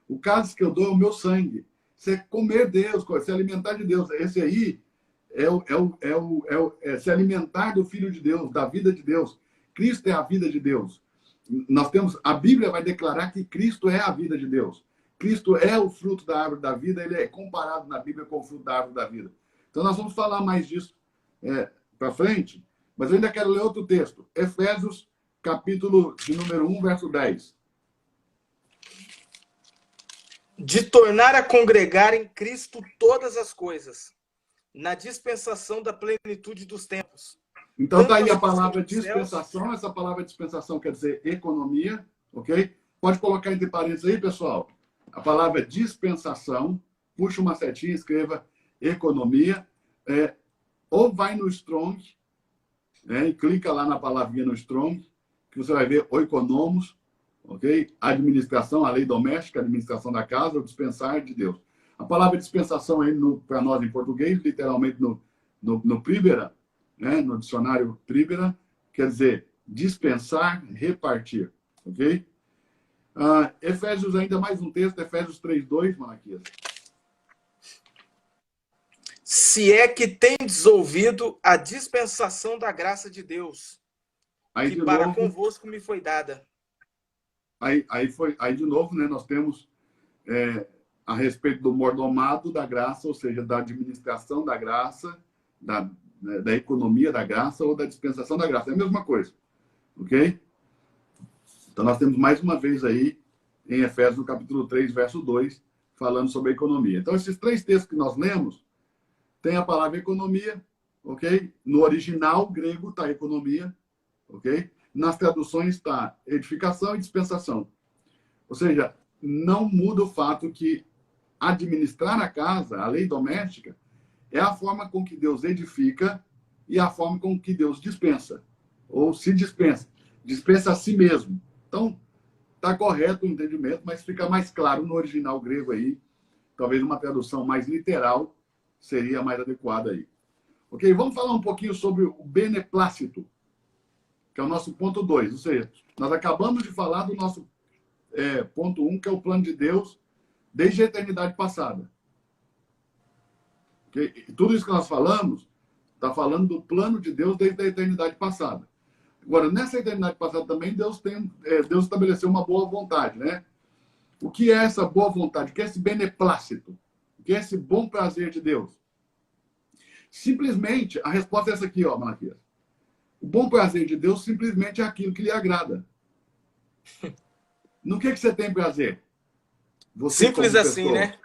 O cálice que eu dou é o meu sangue. Você comer Deus, se alimentar de Deus. Esse aí é se alimentar do Filho de Deus, da vida de Deus. Cristo é a vida de Deus. A Bíblia vai declarar que Cristo é a vida de Deus. Cristo é o fruto da árvore da vida, ele é comparado na Bíblia com o fruto da árvore da vida. Então nós vamos falar mais disso para frente, mas eu ainda quero ler outro texto. Efésios, capítulo de número 1, verso 10. De tornar a congregar em Cristo todas as coisas, na dispensação da plenitude dos tempos. Então está aí a palavra dispensação. Essa palavra dispensação quer dizer economia, ok? Pode colocar entre parênteses aí, pessoal. A palavra dispensação, puxa uma setinha, escreva economia, ou vai no Strong, e clica lá na palavrinha no Strong, que você vai ver oikonomos, ok? Administração, a lei doméstica, administração da casa, o dispensar de Deus. A palavra dispensação aí para nós em português, literalmente no Príbera, né? No dicionário Príbera, quer dizer dispensar, repartir, ok? Efésios, ainda mais um texto, Efésios 3:2, Malaquias. Se é que tendes ouvido a dispensação da graça de Deus, aí, que para novo, convosco me foi dada. Aí de novo, né, nós temos a respeito do mordomado da graça, ou seja, da administração da graça, da economia da graça ou da dispensação da graça. É a mesma coisa, ok? Então, nós temos mais uma vez aí, em Efésios, no capítulo 3, verso 2, falando sobre a economia. Então, esses três textos que nós lemos, tem a palavra economia, ok? No original grego está economia, ok? Nas traduções está edificação e dispensação. Ou seja, não muda o fato que administrar a casa, a lei doméstica, é a forma com que Deus edifica e a forma com que Deus dispensa, ou se dispensa. Dispensa a si mesmo. Então, está correto o entendimento, mas fica mais claro no original grego aí. Talvez uma tradução mais literal seria mais adequada aí. Ok? Vamos falar um pouquinho sobre o beneplácito, que é o nosso ponto 2. Ou seja, nós acabamos de falar do nosso ponto 1, que é o plano de Deus desde a eternidade passada. Okay? E tudo isso que nós falamos, está falando do plano de Deus desde a eternidade passada. Agora, nessa eternidade passada também, Deus estabeleceu uma boa vontade, né? O que é essa boa vontade? O que é esse beneplácito? O que é esse bom prazer de Deus? Simplesmente, a resposta é essa aqui, ó, Malaquias. O bom prazer de Deus simplesmente é aquilo que lhe agrada. No que você tem prazer? Você, simples assim, né?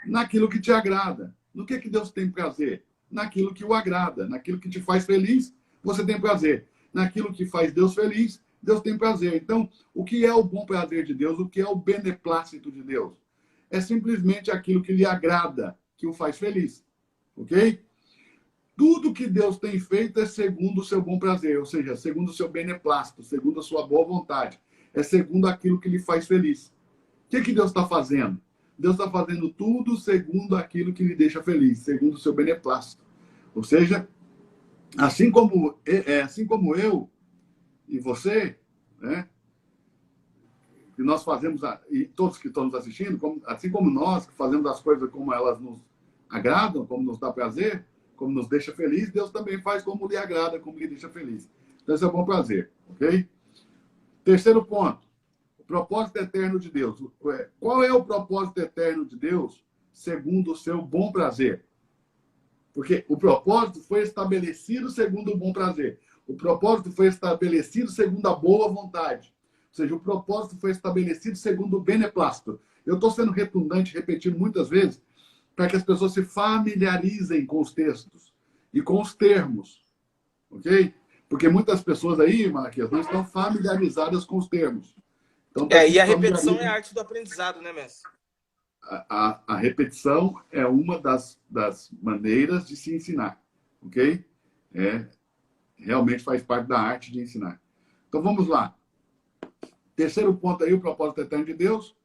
Naquilo que te agrada. No que Deus tem prazer? Naquilo que o agrada. Naquilo que te faz feliz, você tem prazer. Naquilo que faz Deus feliz, Deus tem prazer. Então, o que é o bom prazer de Deus? O que é o beneplácito de Deus? É simplesmente aquilo que lhe agrada, que o faz feliz. Ok? Tudo que Deus tem feito é segundo o seu bom prazer, ou seja, segundo o seu beneplácito, segundo a sua boa vontade. É segundo aquilo que lhe faz feliz. O que Deus está fazendo? Deus está fazendo tudo segundo aquilo que lhe deixa feliz, segundo o seu beneplácito. Ou seja, assim como eu e você, né? Que nós fazemos, e todos que estão nos assistindo, assim como nós, que fazemos as coisas como elas nos agradam, como nos dá prazer, como nos deixa feliz, Deus também faz como lhe agrada, como lhe deixa feliz. Então, esse é o bom prazer, ok? Terceiro ponto. propósito eterno de Deus. Qual é o propósito eterno de Deus segundo o seu bom prazer? Porque o propósito foi estabelecido segundo o bom prazer. O propósito foi estabelecido segundo a boa vontade. Ou seja, o propósito foi estabelecido segundo o beneplácito. Eu estou sendo redundante, repetindo muitas vezes, para que as pessoas se familiarizem com os textos e com os termos. Ok? Porque muitas pessoas aí, Malaquias, não estão familiarizadas com os termos. Então, E a repetição é a arte do aprendizado, né, mestre? A repetição é uma das maneiras de se ensinar, ok? Realmente faz parte da arte de ensinar. Então, vamos lá. Terceiro ponto aí, o propósito eterno de Deus.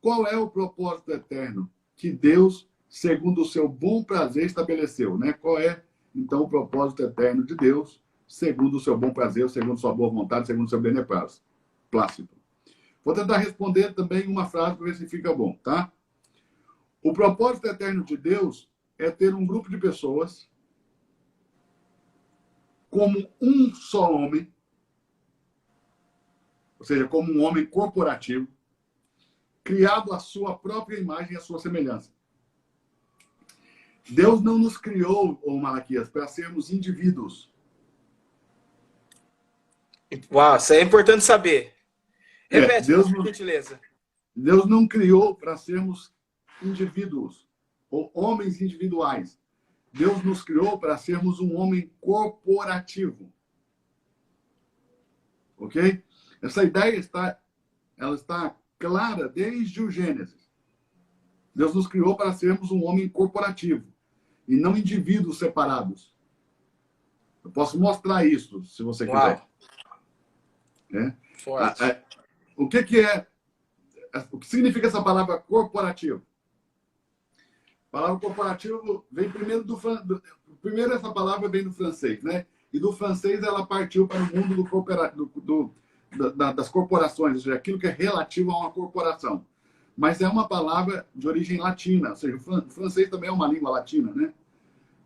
Qual é o propósito eterno que Deus, segundo o seu bom prazer, estabeleceu, né? Qual é, então, o propósito eterno de Deus, segundo o seu bom prazer, segundo sua boa vontade, segundo o seu beneplácito? Vou tentar responder também uma frase para ver se fica bom, tá? O propósito eterno de Deus é ter um grupo de pessoas como um só homem, ou seja, como um homem corporativo, criado à sua própria imagem e à sua semelhança. Deus não nos criou, ô Malaquias, para sermos indivíduos. Uau, isso é importante saber. Repete, Deus, por gentileza. Deus não criou para sermos indivíduos ou homens individuais. Deus nos criou para sermos um homem corporativo. Ok? Essa ideia está clara desde o Gênesis. Deus nos criou para sermos um homem corporativo e não indivíduos separados. Eu posso mostrar isso, se você quiser. Forte. O que significa essa palavra corporativo? A palavra corporativo vem primeiro primeiro essa palavra vem do francês, né? E do francês ela partiu para o mundo das corporações, ou seja, aquilo que é relativo a uma corporação. Mas é uma palavra de origem latina, ou seja, o francês também é uma língua latina, né?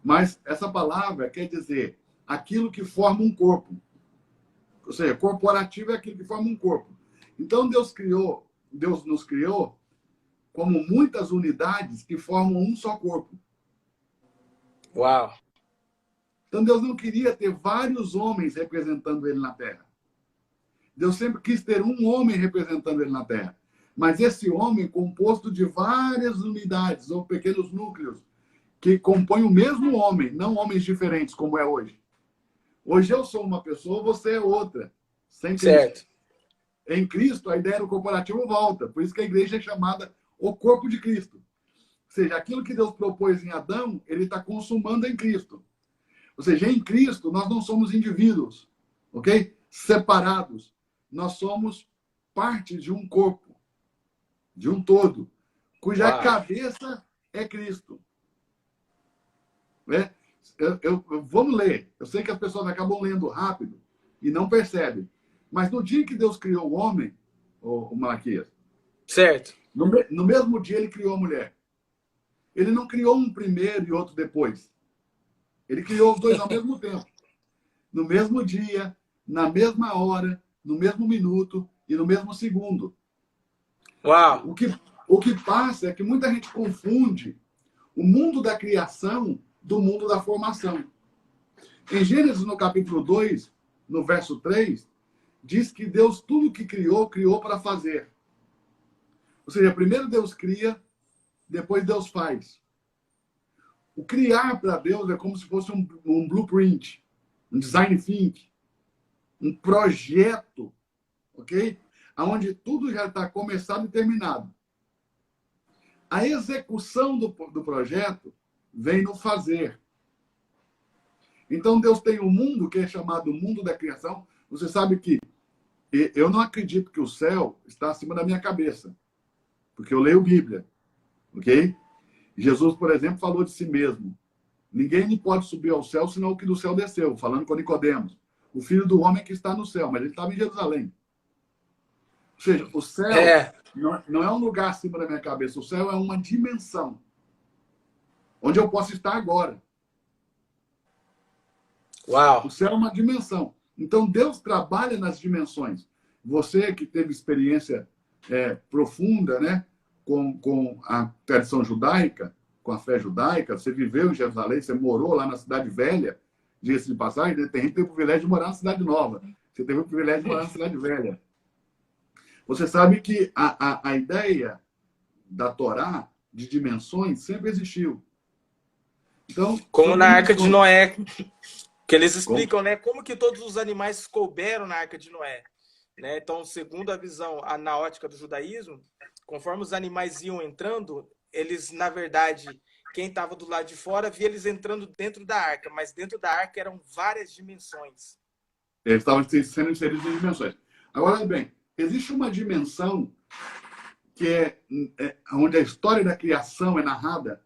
Mas essa palavra quer dizer aquilo que forma um corpo. Ou seja, corporativo é aquilo que forma um corpo. Então Deus nos criou como muitas unidades que formam um só corpo. Uau! Então Deus não queria ter vários homens representando ele na Terra. Deus sempre quis ter um homem representando ele na Terra. Mas esse homem composto de várias unidades ou pequenos núcleos que compõem o mesmo homem, não homens diferentes como é hoje. Hoje eu sou uma pessoa, você é outra. Sem Cristo. Certo. Em Cristo, a ideia do corporativo volta. Por isso que a igreja é chamada o corpo de Cristo. Ou seja, aquilo que Deus propôs em Adão, ele está consumando em Cristo. Ou seja, em Cristo, nós não somos indivíduos, ok? Separados. Nós somos parte de um corpo, de um todo, cuja cabeça é Cristo. Né? Vamos ler. Eu sei que as pessoas acabam lendo rápido e não percebem. Mas no dia que Deus criou o homem, o Malaquias, certo. No mesmo dia ele criou a mulher. Ele não criou um primeiro e outro depois. Ele criou os dois ao mesmo tempo. No mesmo dia, na mesma hora, no mesmo minuto e no mesmo segundo. Uau! O que passa é que muita gente confunde o mundo da criação do mundo da formação. Em Gênesis, no capítulo 2, no verso 3, diz que Deus, tudo que criou, criou para fazer. Ou seja, primeiro Deus cria, depois Deus faz. O criar para Deus é como se fosse um blueprint, um design thinking, um projeto, ok? Onde tudo já está começado e terminado. A execução do projeto vem no fazer. Então Deus tem um mundo que é chamado mundo da criação. Você sabe que eu não acredito que o céu está acima da minha cabeça, porque eu leio Bíblia, ok? Jesus, por exemplo, falou de si mesmo. Ninguém pode subir ao céu senão o que do céu desceu, falando com Nicodemos, o filho do homem que está no céu, mas ele estava em Jerusalém. Ou seja, o céu não é um lugar acima da minha cabeça, o céu é uma dimensão onde eu posso estar agora. Uau! O céu é uma dimensão. Então Deus trabalha nas dimensões. você que teve experiência profunda, né, com a tradição judaica, com a fé judaica, você viveu em Jerusalém, você morou lá na Cidade Velha, diga-se de passagem, né? Tem gente que teve o privilégio de morar na Cidade Nova. Você teve o privilégio de morar na Cidade Velha. Você sabe que a ideia da Torá, de dimensões, sempre existiu. Então, como na Arca de Noé, que eles explicam, como? né, como que todos os animais couberam na Arca de Noé. Né? Então, segundo a visão na ótica do judaísmo, conforme os animais iam entrando, eles, na verdade, quem estava do lado de fora via eles entrando dentro da arca, mas dentro da arca eram várias dimensões. Eles estavam sendo inseridos em dimensões. Agora, olha bem, existe uma dimensão que é onde a história da criação é narrada,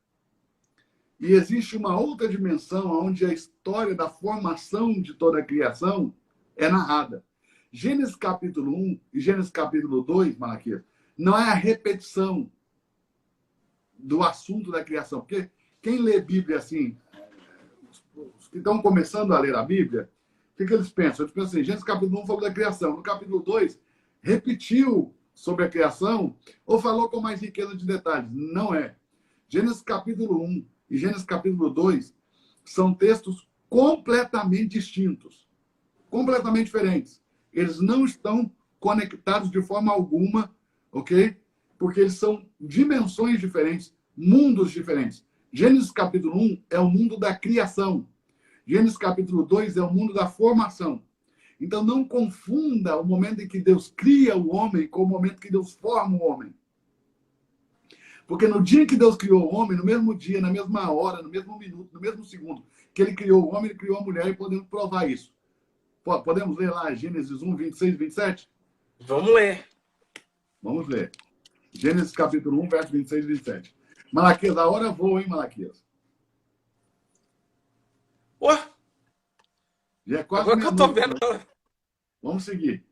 e existe uma outra dimensão onde a história da formação de toda a criação é narrada. Gênesis capítulo 1 e Gênesis capítulo 2, Malaquias, não é a repetição do assunto da criação. Porque quem lê Bíblia assim, os que estão começando a ler a Bíblia, o que eles pensam? Eles pensam assim, Gênesis capítulo 1 falou da criação. No capítulo 2, repetiu sobre a criação ou falou com mais riqueza de detalhes. Não é. Gênesis capítulo 1 e Gênesis capítulo 2 são textos completamente distintos, completamente diferentes. Eles não estão conectados de forma alguma, ok? Porque eles são dimensões diferentes, mundos diferentes. Gênesis capítulo 1 é o mundo da criação. Gênesis capítulo 2 é o mundo da formação. Então não confunda o momento em que Deus cria o homem com o momento que Deus forma o homem. Porque no dia que Deus criou o homem, no mesmo dia, na mesma hora, no mesmo minuto, no mesmo segundo que ele criou o homem, ele criou a mulher e podemos provar isso. Podemos ler lá Gênesis 1, 26 e 27? Vamos ler. Vamos ler. Gênesis capítulo 1, verso 26 e 27. Malaquias, a hora voa, hein, Malaquias? Ué? Já é quase Agora que eu tô vendo. Vamos seguir.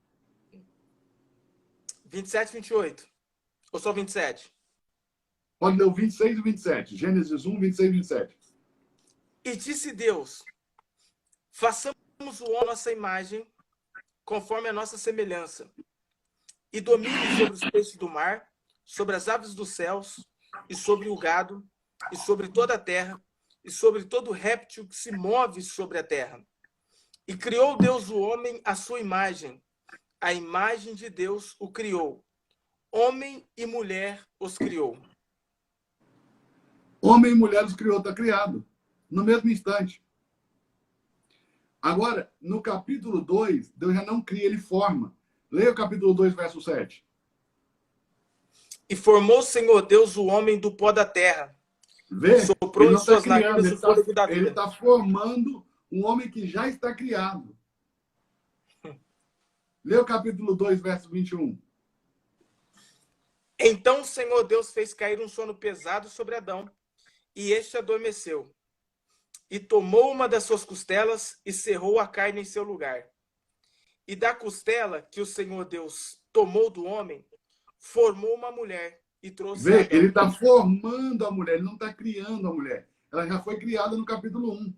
27, 28. Ou só 27? Pode ler o 26 e 27. Gênesis 1, 26 e 27. E disse Deus, façamos o homem à nossa imagem, conforme a nossa semelhança, e domine sobre os peixes do mar, sobre as aves dos céus, e sobre o gado, e sobre toda a terra, e sobre todo réptil que se move sobre a terra. E criou Deus o homem à sua imagem. A imagem de Deus o criou. Homem e mulher os criou. Homem e mulher os criou, está criado. No mesmo instante. Agora, no capítulo 2, Deus já não cria, ele forma. Leia o capítulo 2, verso 7. E formou o Senhor Deus o homem do pó da terra. Vê? Soprou em suas criando, narinas o fôlego da vida. Ele está formando um homem que já está criado. Leia o capítulo 2, verso 21. Então o Senhor Deus fez cair um sono pesado sobre Adão, e este adormeceu. E tomou uma das suas costelas e cerrou a carne em seu lugar. E da costela que o Senhor Deus tomou do homem, formou uma mulher e trouxe Vê, Adão. ele está formando a mulher, ele não está criando a mulher. Ela já foi criada no capítulo 1.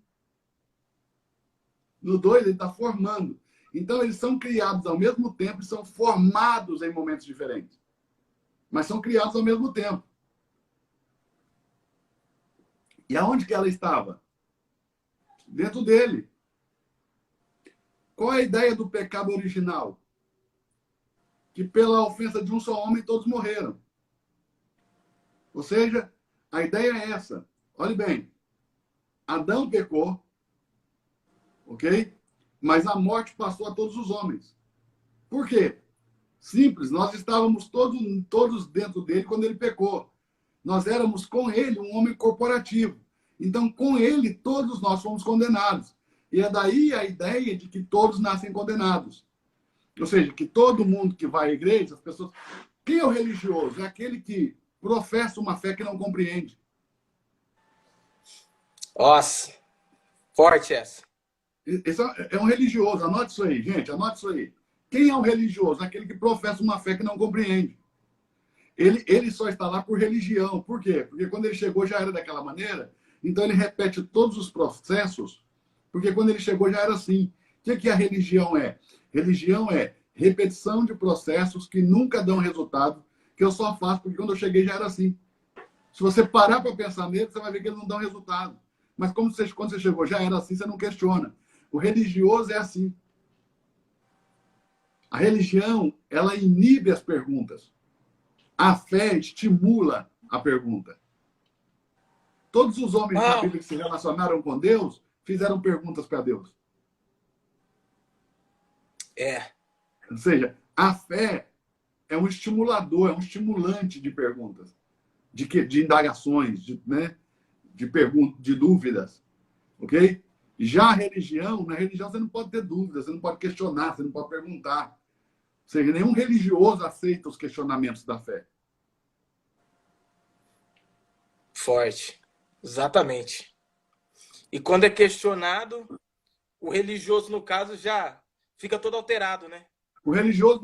No 2, ele está formando. Então, eles são criados ao mesmo tempo e são formados em momentos diferentes. Mas são criados ao mesmo tempo. E aonde que ela estava? Dentro dele. Qual é a ideia do pecado original? Que pela ofensa de um só homem todos morreram. Ou seja, a ideia é essa. Olhe bem. Adão pecou, ok? Mas a morte passou a todos os homens. Por quê? Simples, nós estávamos todos dentro dele quando ele pecou. Nós éramos com ele um homem corporativo. Então, com ele, todos nós fomos condenados. E é daí a ideia de que todos nascem condenados. Ou seja, que todo mundo que vai à igreja, as pessoas... Quem é o religioso? É aquele que professa uma fé que não compreende. Nossa, forte essa. Esse é um religioso. Anote isso aí, gente. Anote isso aí. Quem é o religioso? Aquele que professa uma fé que não compreende. Ele só está lá por religião. Por quê? Porque quando ele chegou já era daquela maneira. Então ele repete todos os processos. Porque quando ele chegou já era assim. O que a religião é? Religião é repetição de processos que nunca dão resultado, que eu só faço porque quando eu cheguei já era assim. Se você parar para pensar nele, você vai ver que eles não dão resultado. Mas quando você chegou já era assim, você não questiona. O religioso é assim. A religião, ela inibe as perguntas. A fé estimula a pergunta. Todos os homens da Bíblia que se relacionaram com Deus fizeram perguntas para Deus. Ou seja, a fé é um estimulador, é um estimulante de perguntas, de indagações, de dúvidas. Ok? Já a religião, na religião você não pode ter dúvidas, você não pode questionar, você não pode perguntar. Ou seja, nenhum religioso aceita os questionamentos da fé. Forte. Exatamente. E quando é questionado, o religioso, no caso, já fica todo alterado, né? O religioso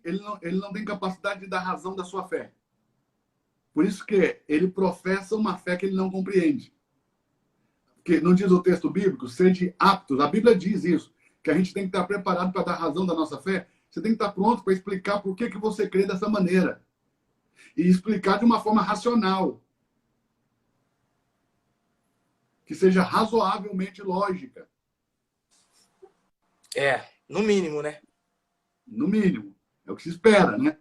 ele não tem capacidade de dar razão da sua fé. Por isso que ele professa uma fé que ele não compreende. Porque não diz o texto bíblico, sede aptos. A Bíblia diz isso, que a gente tem que estar preparado para dar razão da nossa fé. Você tem que estar pronto para explicar por que você crê dessa maneira. E explicar de uma forma racional. Que seja razoavelmente lógica. No mínimo, né? No mínimo. É o que se espera, né?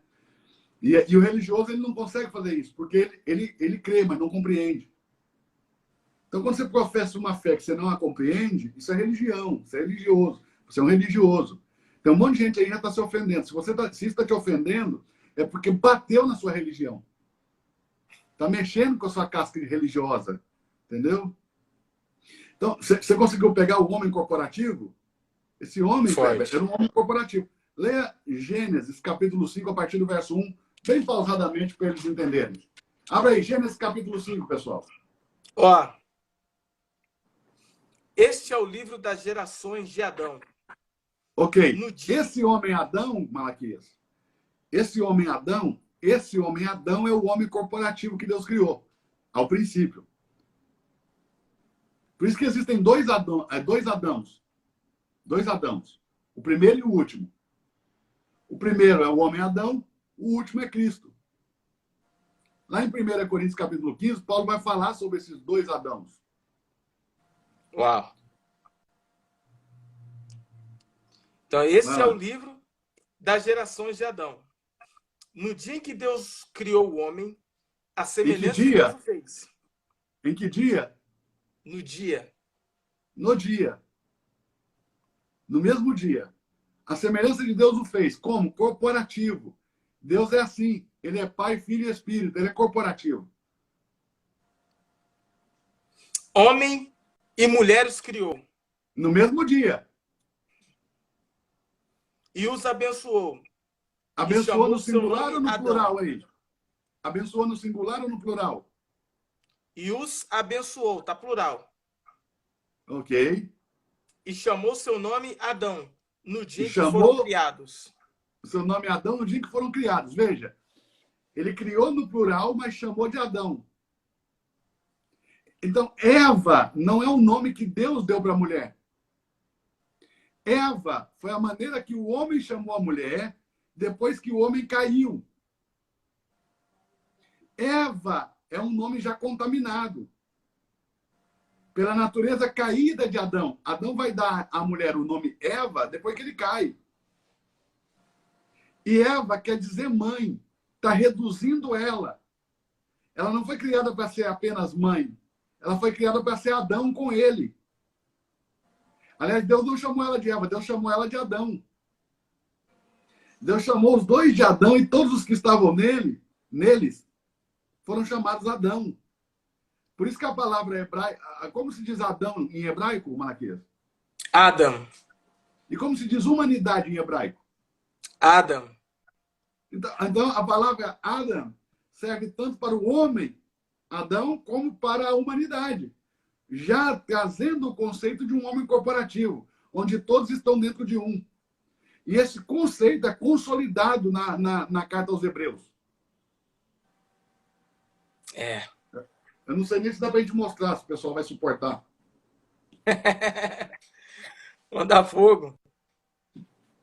E o religioso ele não consegue fazer isso, porque ele crê, mas não compreende. Então, quando você professa uma fé que você não a compreende, isso é religião, isso é religioso. Você é um religioso. Então, um monte de gente aí já está se ofendendo. Se isso está te ofendendo, é porque bateu na sua religião. Está mexendo com a sua casca religiosa. Entendeu? Então, você conseguiu pegar o homem corporativo? Esse homem, Kleber, era um homem corporativo. Leia Gênesis, capítulo 5, a partir do verso 1, bem pausadamente para eles entenderem. Abra aí, Gênesis, capítulo 5, pessoal. Este é o livro das gerações de Adão. Ok. Esse homem Adão, Malaquias, esse homem Adão é o homem corporativo que Deus criou, ao princípio. Por isso que existem dois Adãos. Dois Adãos. O primeiro e o último. O primeiro é o homem Adão, o último é Cristo. Lá em 1 Coríntios capítulo 15, Paulo vai falar sobre esses dois Adãos. Uau! Então, esse é o livro das gerações de Adão. No dia em que Deus criou o homem, a semelhança de Deus o fez. Em que dia? No dia. No dia. No mesmo dia. A semelhança de Deus o fez. Como? Corporativo. Deus é assim. Ele é Pai, Filho e Espírito. Ele é corporativo. Homem e mulher os criou. No mesmo dia. E os abençoou. Abençoou no singular ou no plural aí? Abençoou no singular ou no plural? E os abençoou, tá plural. Ok. E chamou seu nome Adão, no dia em que foram criados. Seu nome Adão no dia em que foram criados. Veja, ele criou no plural, mas chamou de Adão. Então, Eva não é o nome que Deus deu para a mulher. Eva foi a maneira que o homem chamou a mulher depois que o homem caiu. Eva é um nome já contaminado pela natureza caída de Adão. Adão vai dar à mulher o nome Eva depois que ele cai. E Eva quer dizer mãe. Está reduzindo ela. Ela não foi criada para ser apenas mãe. Ela foi criada para ser Adão com ele. Aliás, Deus não chamou ela de Eva, Deus chamou ela de Adão. Deus chamou os dois de Adão e todos os que estavam neles foram chamados Adão. Por isso que a palavra hebraica... Como se diz Adão em hebraico, Malaquias? Adam. E como se diz humanidade em hebraico? Adam. Então, a palavra Adam serve tanto para o homem, Adão, como para a humanidade. Já trazendo o conceito de um homem corporativo, onde todos estão dentro de um. E esse conceito é consolidado na carta aos Hebreus. Eu não sei nem se dá para a gente mostrar, se o pessoal vai suportar. Manda fogo.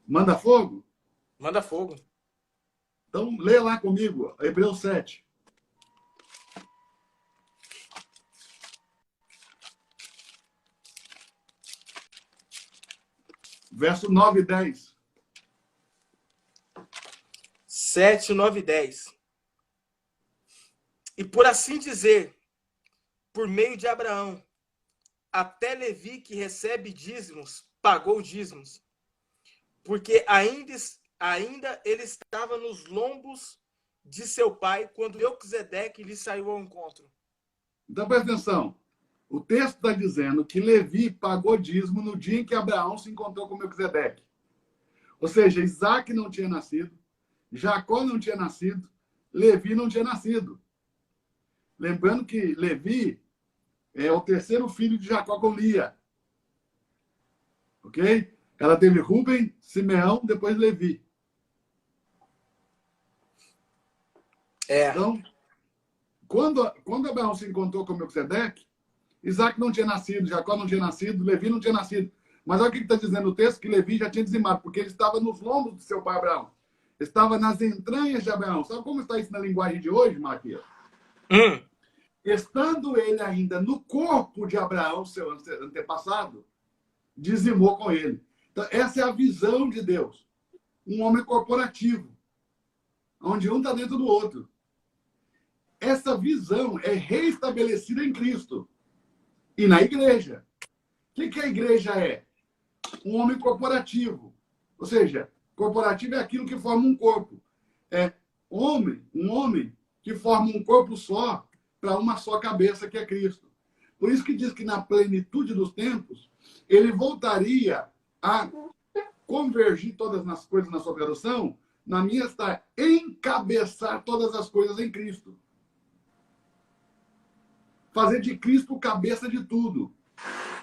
Manda fogo? Manda fogo. Então, leia lá comigo, Hebreus 7. Verso 9 e 10. 7, 9 e 10. E por assim dizer, por meio de Abraão, até Levi, que recebe dízimos, pagou dízimos, porque ainda ele estava nos lombos de seu pai, quando Melquisedeque lhe saiu ao encontro. Então, presta atenção. O texto está dizendo que Levi pagou dízimo no dia em que Abraão se encontrou com Melquisedeque. Ou seja, Isaac não tinha nascido, Jacó não tinha nascido, Levi não tinha nascido. Lembrando que Levi é o terceiro filho de Jacó com Lia. Ok? Ela teve Rubem, Simeão, depois Levi. Então, quando Abraão se encontrou com Melquisedeque, Isaac não tinha nascido, Jacó não tinha nascido, Levi não tinha nascido. Mas olha o que está dizendo o texto, que Levi já tinha dizimado, porque ele estava nos lombos de seu pai Abraão. Estava nas entranhas de Abraão. Sabe como está isso na linguagem de hoje, Matias? Estando ele ainda no corpo de Abraão, seu antepassado, dizimou com ele. Então, essa é a visão de Deus. Um homem corporativo, onde um está dentro do outro. Essa visão é reestabelecida em Cristo e na igreja. O que a igreja é? Um homem corporativo. Ou seja, corporativo é aquilo que forma um corpo. É um homem que forma um corpo só para uma só cabeça, que é Cristo. Por isso que diz que na plenitude dos tempos, ele voltaria a convergir todas as coisas na sua tradução. Na minha está encabeçar todas as coisas em Cristo. Fazer de Cristo cabeça de tudo.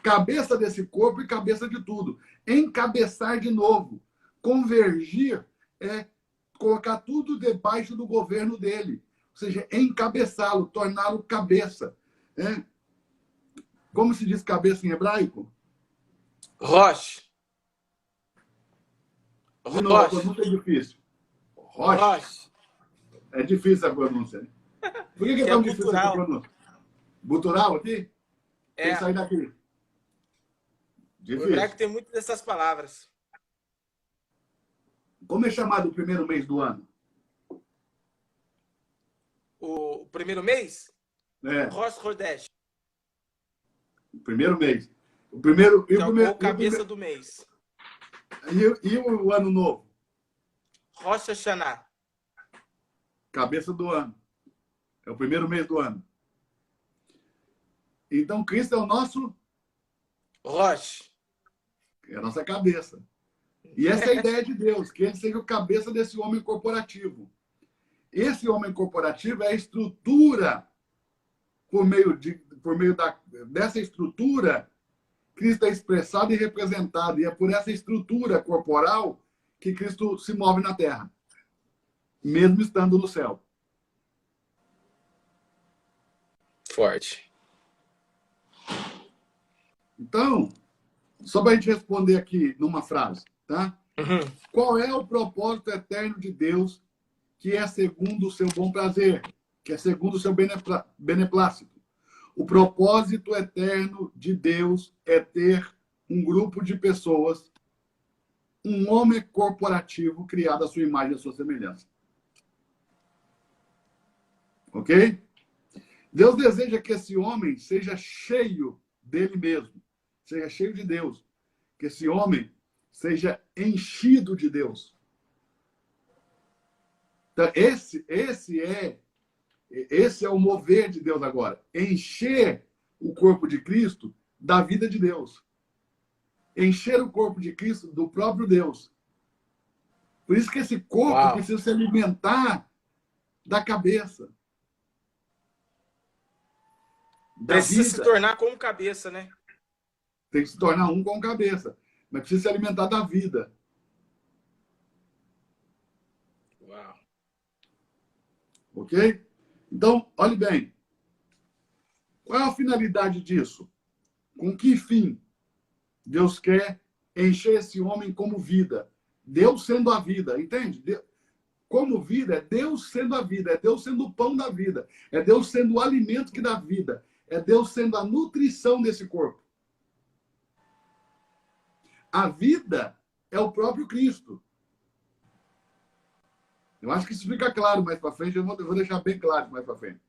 Cabeça desse corpo e cabeça de tudo. Encabeçar de novo. Convergir é colocar tudo debaixo do governo dele. Ou seja, encabeçá-lo, torná-lo cabeça. Como se diz cabeça em hebraico? Rosh. De novo, a pronúncia é difícil. Rosh. É difícil a pronúncia. Por que é tão difícil essa pronúncia? Gutural aqui? Tem que sair daqui. Difícil. O hebraico tem muitas dessas palavras. Como é chamado o primeiro mês do ano? O primeiro mês? Rosh Chodesh. O primeiro mês. O primeiro, ou cabeça do mês. E o ano novo? Rosh Hashanah. Cabeça do ano. É o primeiro mês do ano. Então, Cristo é o nosso... Rosh. É a nossa cabeça. E essa é a ideia de Deus, que ele seja o cabeça desse homem corporativo. Esse homem corporativo é a estrutura, por meio dessa estrutura, Cristo é expressado e representado. E é por essa estrutura corporal que Cristo se move na terra, mesmo estando no céu. Forte. Então, só para a gente responder aqui numa frase, tá? Qual é o propósito eterno de Deus que é segundo o seu bom prazer, que é segundo o seu beneplácito? O propósito eterno de Deus é ter um grupo de pessoas, um homem corporativo criado à sua imagem e à sua semelhança. Ok? Deus deseja que esse homem seja cheio dele mesmo, seja cheio de Deus, que esse homem seja enchido de Deus. Então, esse é o mover de Deus agora. Encher o corpo de Cristo da vida de Deus. Encher o corpo de Cristo do próprio Deus. Por isso que esse corpo precisa se alimentar da cabeça. Precisa se tornar como cabeça, né? Tem que se tornar um com cabeça. Mas precisa se alimentar da vida. Uau. Ok? Então, olhe bem. Qual é a finalidade disso? Com que fim Deus quer encher esse homem como vida? Deus sendo a vida, entende? Como vida, é Deus sendo a vida, é Deus sendo o pão da vida, é Deus sendo o alimento que dá vida, é Deus sendo a nutrição desse corpo. A vida é o próprio Cristo. Eu acho que isso fica claro mais para frente, eu vou deixar bem claro mais para frente.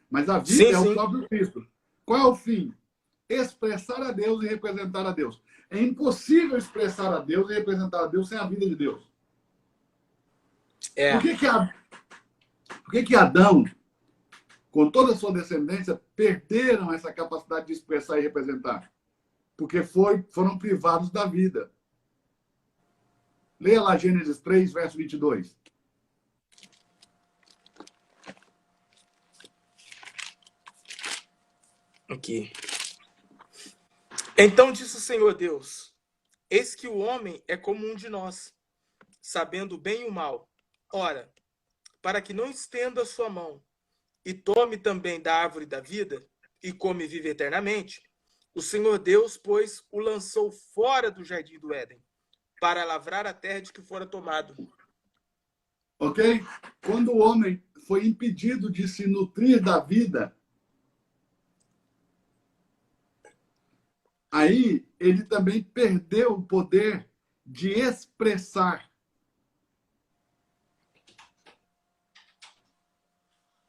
Mas a vida é o próprio Cristo. Qual é o fim? Expressar a Deus e representar a Deus. É impossível expressar a Deus e representar a Deus sem a vida de Deus. Por que Adão, com toda a sua descendência, perderam essa capacidade de expressar e representar? Porque foram privados da vida. Leia lá Gênesis 3, verso 22. Aqui. Então disse o Senhor Deus: eis que o homem é como um de nós, sabendo o bem e o mal. Ora, para que não estenda a sua mão e tome também da árvore da vida e come e vive eternamente, o Senhor Deus, pois, o lançou fora do jardim do Éden, para lavrar a terra de que fora tomado. Ok? Quando o homem foi impedido de se nutrir da vida, aí ele também perdeu o poder de expressar.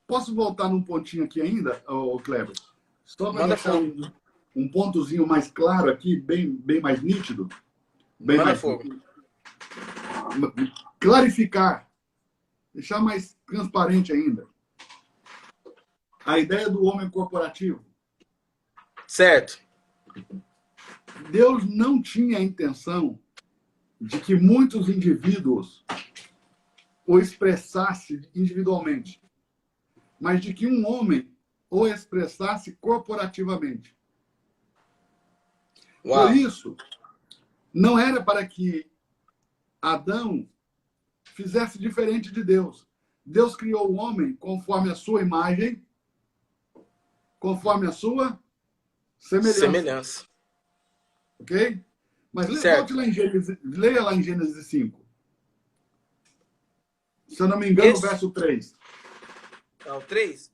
Posso voltar num pontinho aqui ainda, Kleber? Só para deixar um pontozinho mais claro aqui, bem mais nítido. Bem mais fogo. Clarificar. Deixar mais transparente ainda. A ideia do homem corporativo. Certo. Deus não tinha a intenção de que muitos indivíduos o expressassem individualmente, mas de que um homem o expressasse corporativamente. Uau. Por isso, não era para que Adão fizesse diferente de Deus. Deus criou o homem conforme a sua imagem, conforme a sua semelhança. Ok? Mas volte lá em Gênesis, leia lá em Gênesis 5. Se eu não me engano, verso 3. Não, 3.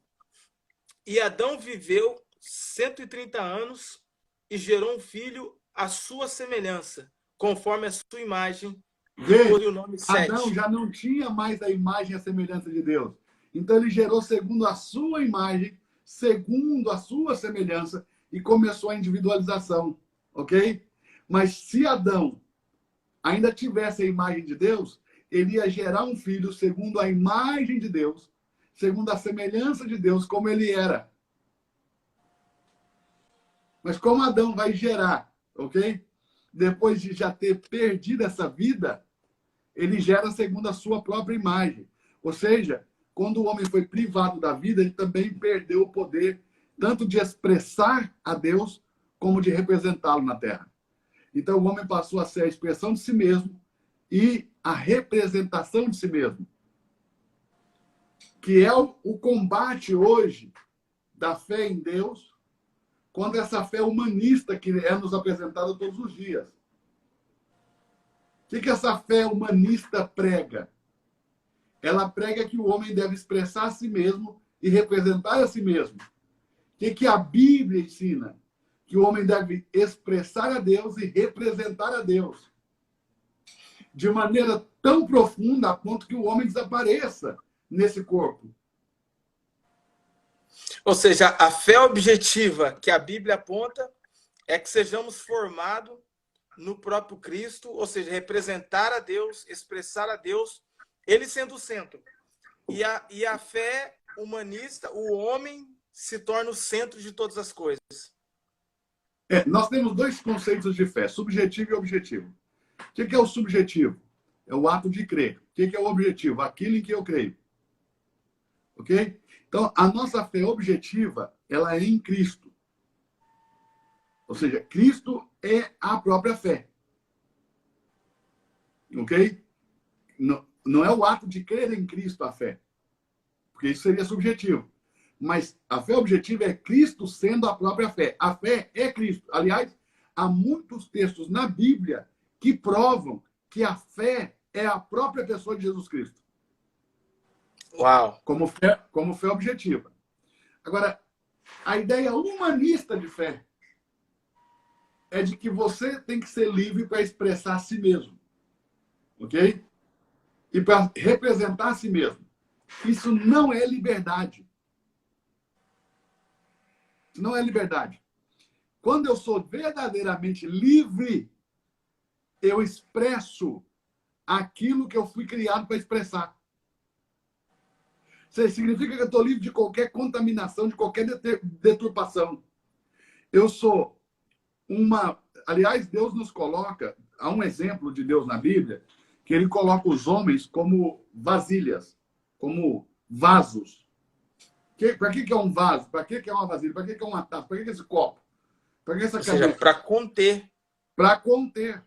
E Adão viveu 130 anos e gerou um filho à sua semelhança, conforme a sua imagem. Veja, o nome Adão já não tinha mais a imagem e a semelhança de Deus. Então ele gerou segundo a sua imagem, segundo a sua semelhança, e começou a individualização. Ok? Mas se Adão ainda tivesse a imagem de Deus, ele ia gerar um filho segundo a imagem de Deus, segundo a semelhança de Deus, como ele era. Mas como Adão vai gerar, ok? Depois de já ter perdido essa vida, ele gera segundo a sua própria imagem. Ou seja, quando o homem foi privado da vida, ele também perdeu o poder tanto de expressar a Deus, como de representá-lo na terra. Então o homem passou a ser a expressão de si mesmo e a representação de si mesmo. Que é o combate hoje da fé em Deus contra essa fé humanista que é nos apresentada todos os dias. O que essa fé humanista prega? Ela prega que o homem deve expressar a si mesmo e representar a si mesmo. O que a Bíblia ensina? Que o homem deve expressar a Deus e representar a Deus. De maneira tão profunda a ponto que o homem desapareça nesse corpo. Ou seja, a fé objetiva que a Bíblia aponta é que sejamos formados no próprio Cristo, ou seja, representar a Deus, expressar a Deus, ele sendo o centro. E a fé humanista, o homem se torna o centro de todas as coisas. Nós temos dois conceitos de fé, subjetivo e objetivo. O que é o subjetivo? É o ato de crer. O que é o objetivo? Aquilo em que eu creio. Ok? Então, a nossa fé objetiva, ela é em Cristo. Ou seja, Cristo é a própria fé. Ok? Não é o ato de crer em Cristo a fé. Porque isso seria subjetivo. Mas a fé objetiva é Cristo sendo a própria fé. A fé é Cristo. Aliás, há muitos textos na Bíblia que provam que a fé é a própria pessoa de Jesus Cristo. Uau! Como fé objetiva. Agora, a ideia humanista de fé é de que você tem que ser livre para expressar a si mesmo. Ok? E para representar a si mesmo. Isso não é liberdade. Isso não é liberdade. Quando eu sou verdadeiramente livre, eu expresso aquilo que eu fui criado para expressar. Isso significa que eu estou livre de qualquer contaminação, de qualquer deturpação. Eu sou uma... Aliás, Deus nos coloca... Há um exemplo de Deus na Bíblia, que ele coloca os homens como vasilhas, como vasos. Para que é um vaso? Para que é uma vasilha? Para que é uma taça? Para que é esse copo? Para que essa Ou seja, para conter. Para conter.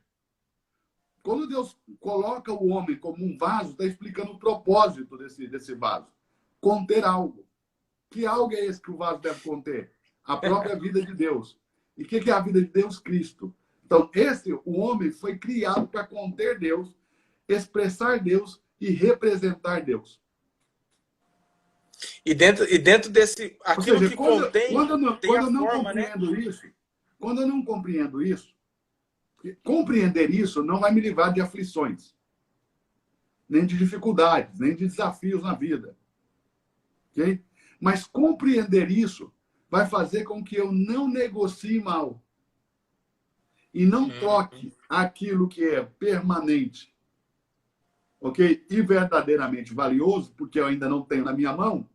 Quando Deus coloca o homem como um vaso, está explicando o propósito desse vaso. Conter algo. Que algo é esse que o vaso deve conter? A própria vida de Deus. E o que é a vida de Deus? Cristo. Então, o homem foi criado para conter Deus, expressar Deus e representar Deus. E dentro desse... Aquilo Ou seja, que contém... quando eu não forma, compreendo isso, quando eu não compreendo isso, compreender isso não vai me livrar de aflições, nem de dificuldades, nem de desafios na vida. Okay? Mas compreender isso vai fazer com que eu não negocie mal e não troque aquilo que é permanente, ok? E verdadeiramente valioso, porque eu ainda não tenho na minha mão,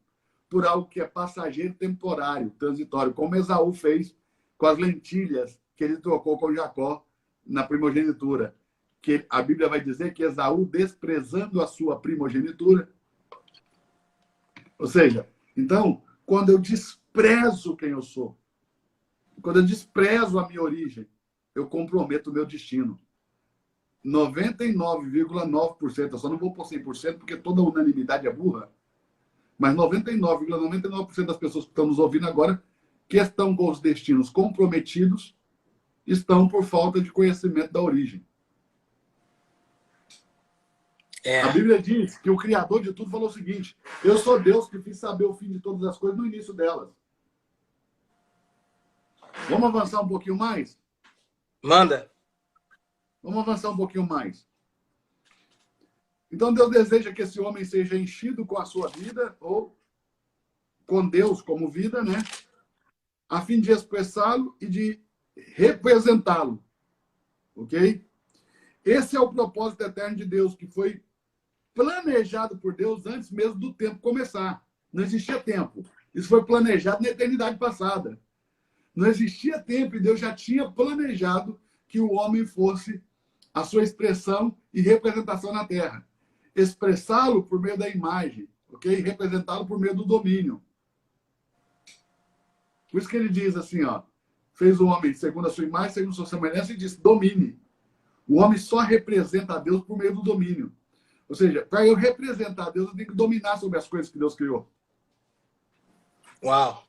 por algo que é passageiro, temporário, transitório, como Esaú fez com as lentilhas que ele trocou com Jacó na primogenitura. Que a Bíblia vai dizer que Esaú, desprezando a sua primogenitura. Ou seja, então, quando eu desprezo quem eu sou, quando eu desprezo a minha origem, eu comprometo o meu destino. 99,9%, eu só não vou por 100%, porque toda unanimidade é burra, mas 99,99% das pessoas que estão nos ouvindo agora, que estão com os destinos comprometidos, estão por falta de conhecimento da origem. A Bíblia diz que o Criador de tudo falou o seguinte: eu sou Deus que fiz saber o fim de todas as coisas no início delas. Vamos avançar um pouquinho mais? Manda. Vamos avançar um pouquinho mais. Então, Deus deseja que esse homem seja enchido com a sua vida, ou com Deus como vida, né? A fim de expressá-lo e de representá-lo. Ok? Esse é o propósito eterno de Deus, que foi planejado por Deus antes mesmo do tempo começar. Não existia tempo. Isso foi planejado na eternidade passada. Não existia tempo e Deus já tinha planejado que o homem fosse a sua expressão e representação na Terra. Expressá-lo por meio da imagem, ok? Representá-lo por meio do domínio. Por isso que ele diz assim, ó, fez o homem segundo a sua imagem, segundo a sua semelhança, e disse, domine. O homem só representa a Deus por meio do domínio. Ou seja, para eu representar a Deus, eu tenho que dominar sobre as coisas que Deus criou. Uau!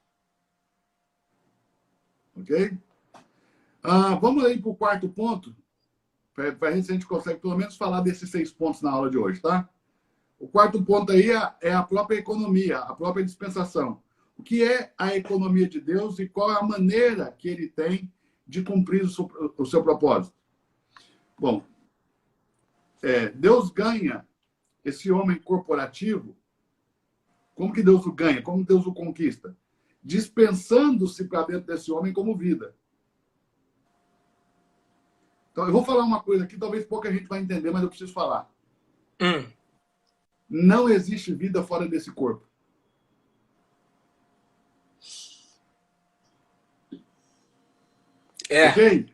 Ok? Vamos aí para o quarto ponto, para ver se a gente consegue pelo menos falar desses 6 pontos na aula de hoje, tá? O quarto ponto aí é a própria economia, a própria dispensação. O que é a economia de Deus e qual é a maneira que ele tem de cumprir o seu propósito? Bom, Deus ganha esse homem corporativo. Como que Deus o ganha? Como Deus o conquista? Dispensando-se para dentro desse homem como vida. Então, eu vou falar uma coisa aqui, talvez pouca gente vai entender, mas eu preciso falar. Não existe vida fora desse corpo. Ok?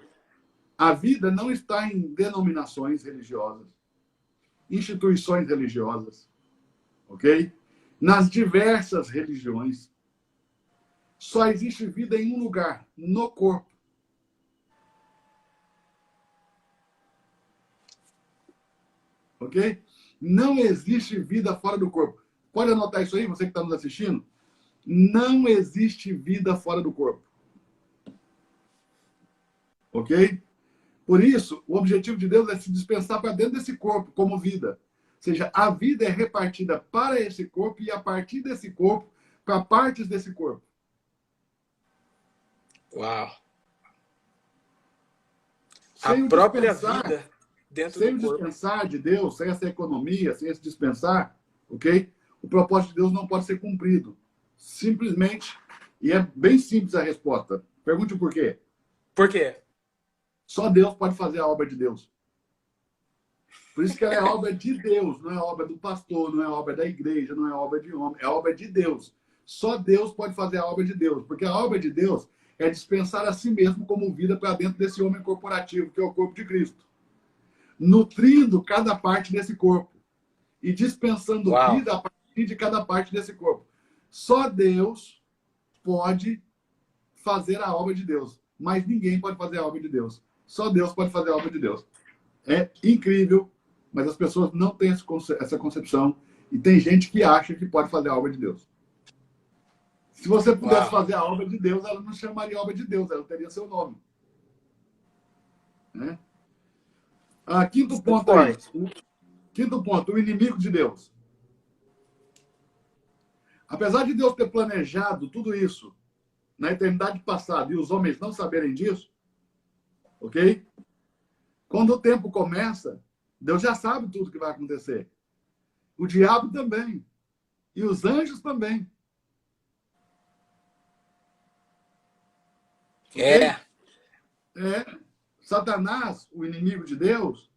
A vida não está em denominações religiosas, instituições religiosas, ok? Nas diversas religiões. Só existe vida em um lugar, no corpo. Ok? Não existe vida fora do corpo. Pode anotar isso aí, você que está nos assistindo? Não existe vida fora do corpo. Ok? Por isso, o objetivo de Deus é se dispensar para dentro desse corpo como vida. Ou seja, a vida é repartida para esse corpo e a partir desse corpo para partes desse corpo. Uau. Sem A o própria dispensar, vida dentro sem do o corpo. dispensar de Deus, sem essa economia, sem esse dispensar, ok? O propósito de Deus não pode ser cumprido. Simplesmente, e é bem simples a resposta. Pergunte por quê. Por quê? Só Deus pode fazer a obra de Deus. Por isso que ela é obra de Deus, não é obra do pastor, não é obra da igreja, não é obra de homem, é obra de Deus. Só Deus pode fazer a obra de Deus, porque a obra de Deus é dispensar a si mesmo como vida para dentro desse homem corporativo, que é o corpo de Cristo. Nutrindo cada parte desse corpo e dispensando Uau. vida a partir de cada parte desse corpo. Só Deus pode fazer a obra de Deus, mas ninguém pode fazer a obra de Deus. Só Deus pode fazer a obra de Deus. É incrível, mas as pessoas não têm essa concepção e tem gente que acha que pode fazer a obra de Deus. Se você pudesse fazer a obra de Deus, ela não chamaria obra de Deus, ela teria seu nome. Né? Quinto ponto aí. Quinto ponto, o inimigo de Deus. Apesar de Deus ter planejado tudo isso na eternidade passada e os homens não saberem disso, ok? Quando o tempo começa, Deus já sabe tudo que vai acontecer. O diabo também. E os anjos também. Okay? Satanás, o inimigo de Deus,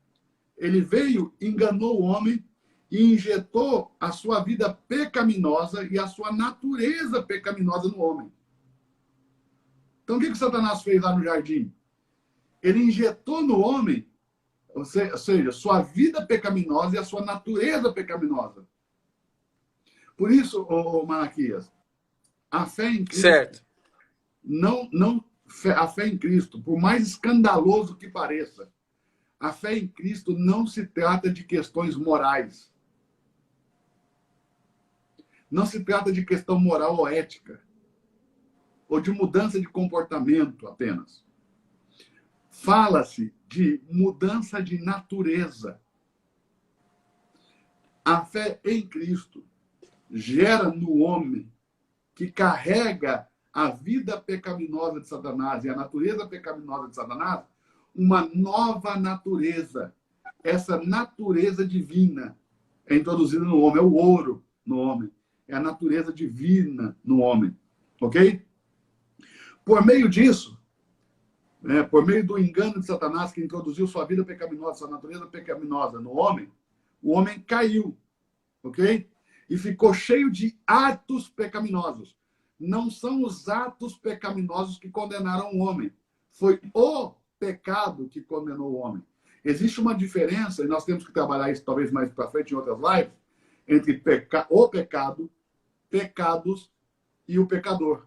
ele veio, enganou o homem e injetou a sua vida pecaminosa e a sua natureza pecaminosa no homem. Então, o que Satanás fez lá no jardim? Ele injetou no homem, ou seja, sua vida pecaminosa e a sua natureza pecaminosa. Por isso, Malaquias, a fé em Cristo, certo. A fé em Cristo, por mais escandaloso que pareça, a fé em Cristo não se trata de questões morais. Não se trata de questão moral ou ética, ou de mudança de comportamento apenas. Fala-se de mudança de natureza. A fé em Cristo gera no homem que carrega a vida pecaminosa de Satanás e a natureza pecaminosa de Satanás uma nova natureza. Essa natureza divina é introduzida no homem, é o ouro no homem. É a natureza divina no homem. Ok? Por meio disso, por meio do engano de Satanás, que introduziu sua vida pecaminosa, sua natureza pecaminosa no homem, o homem caiu. Ok? E ficou cheio de atos pecaminosos. Não são os atos pecaminosos que condenaram o homem. Foi o pecado que condenou o homem. Existe uma diferença, e nós temos que trabalhar isso talvez mais para frente em outras lives, entre o pecado, pecados e o pecador.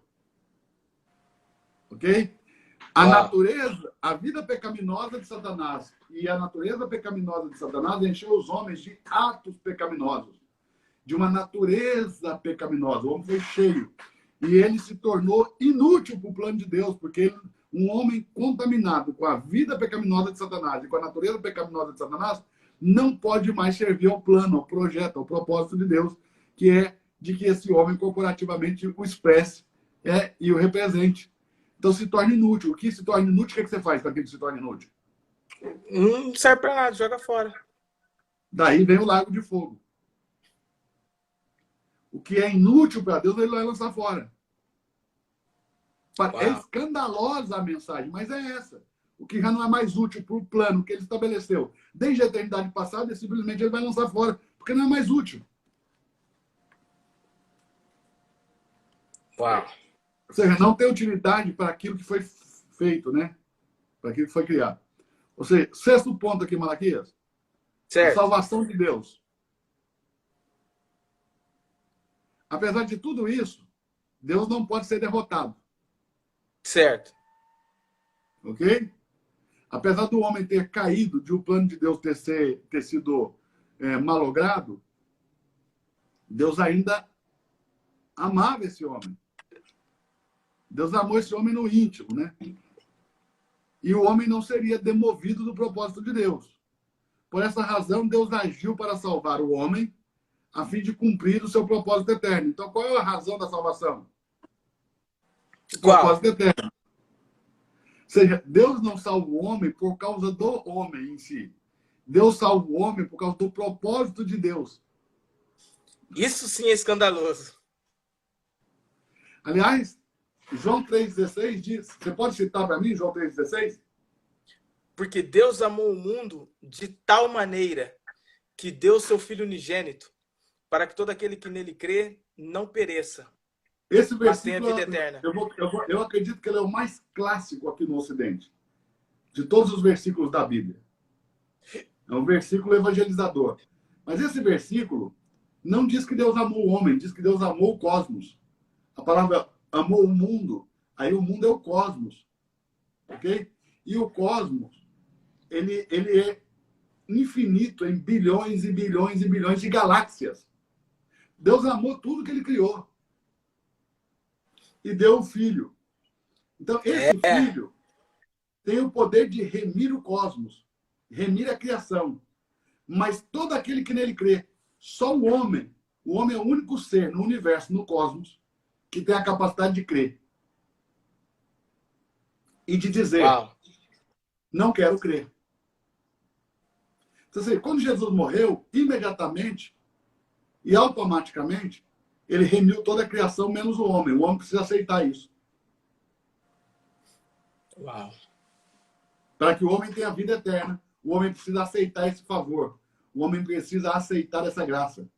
Ok? A natureza, a vida pecaminosa de Satanás e a natureza pecaminosa de Satanás encheu os homens de atos pecaminosos, de uma natureza pecaminosa. O homem foi cheio. E ele se tornou inútil para o plano de Deus, porque um homem contaminado com a vida pecaminosa de Satanás e com a natureza pecaminosa de Satanás não pode mais servir ao plano, ao projeto, ao propósito de Deus, que é de que esse homem corporativamente o expresse e o represente. Então se torna inútil. O que se torna inútil, o que você faz para que ele se torne inútil? Não serve para nada, joga fora. Daí vem o lago de fogo. O que é inútil para Deus, ele vai lançar fora. É escandalosa a mensagem, mas é essa. O que já não é mais útil para o plano que ele estabeleceu desde a eternidade passada, simplesmente ele vai lançar fora, porque não é mais útil. Uau. Ou seja, não tem utilidade para aquilo que foi feito, né? Para aquilo que foi criado. Ou seja, sexto ponto aqui, Malaquias. Certo. A salvação de Deus. Apesar de tudo isso, Deus não pode ser derrotado. Certo. Ok? Apesar do homem ter caído, de o plano de Deus ter sido malogrado, Deus ainda amava esse homem. Deus amou esse homem no íntimo, né? e o homem não seria demovido do propósito de Deus. Por essa razão, Deus agiu para salvar o homem, a fim de cumprir o seu propósito eterno. Então, qual é a razão da salvação? O Qual? propósito eterno. Ou seja, Deus não salva o homem por causa do homem em si. Deus salva o homem por causa do propósito de Deus. Isso sim é escandaloso. Aliás, João 3,16 diz... Você pode citar para mim João 3,16? Porque Deus amou o mundo de tal maneira que deu seu Filho unigênito, para que todo aquele que nele crê não pereça, Esse mas tenha versículo, vida eterna. eu acredito que ele é o mais clássico aqui no Ocidente, de todos os versículos da Bíblia. É um versículo evangelizador. Mas esse versículo não diz que Deus amou o homem, diz que Deus amou o cosmos. A palavra amou o mundo, aí o mundo é o cosmos. Ok? E o cosmos, ele é infinito em bilhões e bilhões e bilhões de galáxias. Deus amou tudo que ele criou. E deu um filho. Então, esse filho tem o poder de remir o cosmos, remir a criação. Mas todo aquele que nele crê, só o homem é o único ser no universo, no cosmos, que tem a capacidade de crer. E de dizer, Uau. não quero crer. Então, assim, quando Jesus morreu, imediatamente e automaticamente, ele remiu toda a criação, menos o homem. O homem precisa aceitar isso. Uau. Para que o homem tenha vida eterna, o homem precisa aceitar esse favor. O homem precisa aceitar essa graça.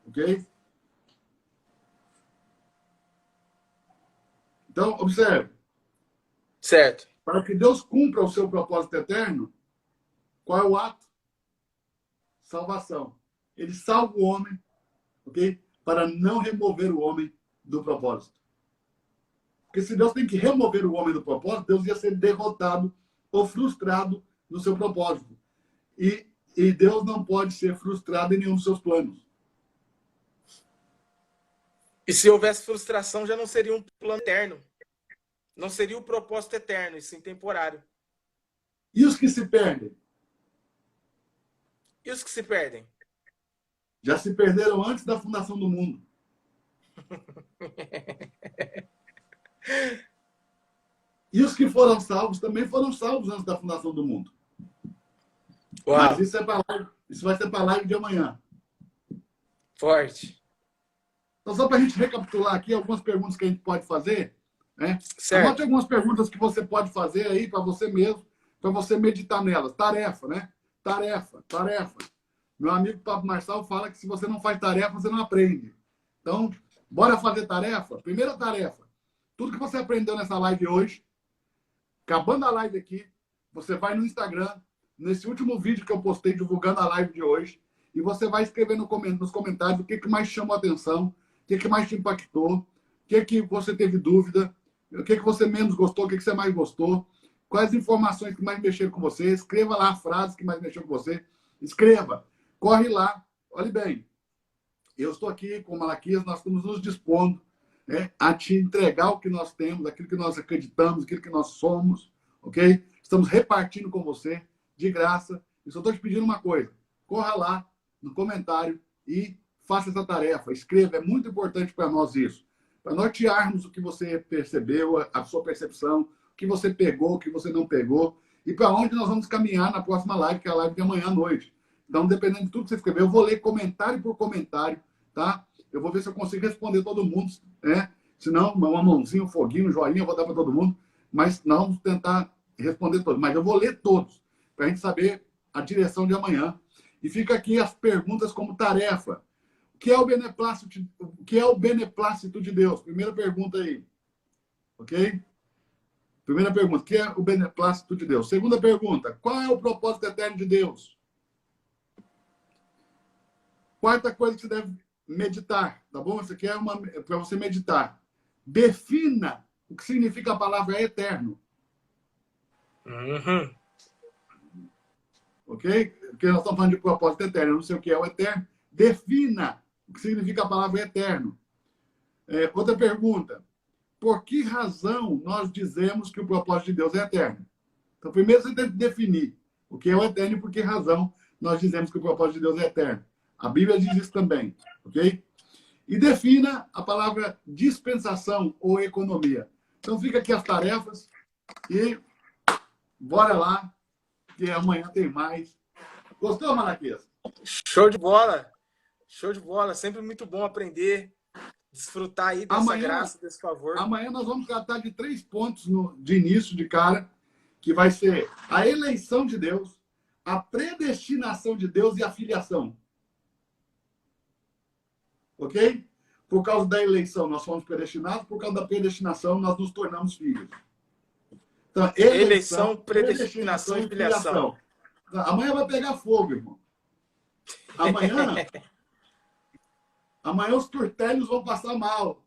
Ok? Então, observe. Certo. Para que Deus cumpra o seu propósito eterno, qual é o ato? Salvação. Ele salva o homem, ok? Para não remover o homem do propósito. Porque se Deus tem que remover o homem do propósito, Deus ia ser derrotado ou frustrado no seu propósito. E Deus não pode ser frustrado em nenhum dos seus planos. E se houvesse frustração, já não seria um plano eterno. Não seria o propósito eterno, e sim temporário. E os que se perdem? E os que se perdem? Já se perderam antes da fundação do mundo. E os que foram salvos também foram salvos antes da fundação do mundo. Uau. Mas isso vai ser para a live de amanhã. Forte. Então, só para a gente recapitular aqui algumas perguntas que a gente pode fazer. Né? Certo. Anote algumas perguntas que você pode fazer aí para você mesmo, para você meditar nelas. Tarefa, né? Tarefa. Meu amigo Pablo Marçal fala que se você não faz tarefa, você não aprende. Então, bora fazer tarefa? Primeira tarefa. Tudo que você aprendeu nessa live hoje, acabando a live aqui, você vai no Instagram, nesse último vídeo que eu postei divulgando a live de hoje, e você vai escrever nos comentários o que mais chamou a atenção, o que mais te impactou, o que você teve dúvida, o que você menos gostou, o que você mais gostou, quais informações que mais mexeram com você. Escreva lá a frase que mais mexeu com você. Escreva. Corre lá. Olhe bem, eu estou aqui com o Malaquias, nós estamos nos dispondo, né, a te entregar o que nós temos, aquilo que nós acreditamos, aquilo que nós somos, ok? Estamos repartindo com você, de graça. Eu só estou te pedindo uma coisa. Corra lá no comentário e faça essa tarefa. Escreva, é muito importante para nós isso. Para nortearmos o que você percebeu, a sua percepção, o que você pegou, o que você não pegou, e para onde nós vamos caminhar na próxima live, que é a live de amanhã à noite. Então, dependendo de tudo que você escrever, eu vou ler comentário por comentário, tá? Eu vou ver se eu consigo responder todo mundo, né? Se não, uma mãozinha, um foguinho, um joinha, eu vou dar para todo mundo, mas nós vamos tentar responder todos. Mas eu vou ler todos, para a gente saber a direção de amanhã. E fica aqui as perguntas como tarefa. O que é o beneplácito de Deus? Primeira pergunta aí. Ok? Primeira pergunta. O que é o beneplácito de Deus? Segunda pergunta. Qual é o propósito eterno de Deus? Quarta coisa que você deve meditar. Tá bom? Isso aqui é para você meditar. Defina o que significa a palavra eterno. Uhum. Ok? Porque nós estamos falando de propósito eterno. Eu não sei o que é o eterno. Defina o que significa a palavra eterno. Outra pergunta. Por que razão nós dizemos que o propósito de Deus é eterno? Então, primeiro você tem que definir o que é o eterno e por que razão nós dizemos que o propósito de Deus é eterno. A Bíblia diz isso também, ok? E defina a palavra dispensação ou economia. Então, fica aqui as tarefas e bora lá, que amanhã tem mais. Gostou, Malaquias? Show de bola! Show de bola! Sempre muito bom aprender, desfrutar aí dessa graça, desse favor. Amanhã nós vamos tratar de 3 pontos de início de cara, que vai ser a eleição de Deus, a predestinação de Deus e a filiação. Ok? Por causa da eleição, nós fomos predestinados. Por causa da predestinação, nós nos tornamos filhos. Então, eleição, predestinação e filiação. Então, amanhã vai pegar fogo, irmão. Amanhã os turtelhos vão passar mal.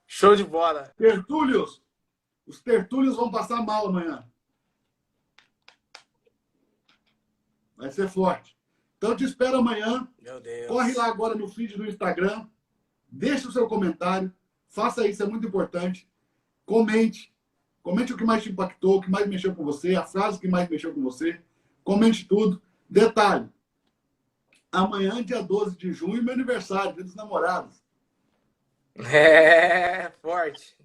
Show de bola. Os tertúlios vão passar mal amanhã. Vai ser forte. Então, eu te espero amanhã. Meu Deus. Corre lá agora no feed do Instagram. Deixa o seu comentário. Faça isso, é muito importante. Comente. Comente o que mais te impactou, o que mais mexeu com você, a frase que mais mexeu com você. Comente tudo. Detalhe. Amanhã, dia 12 de junho, meu aniversário, dia dos namorados. É, forte.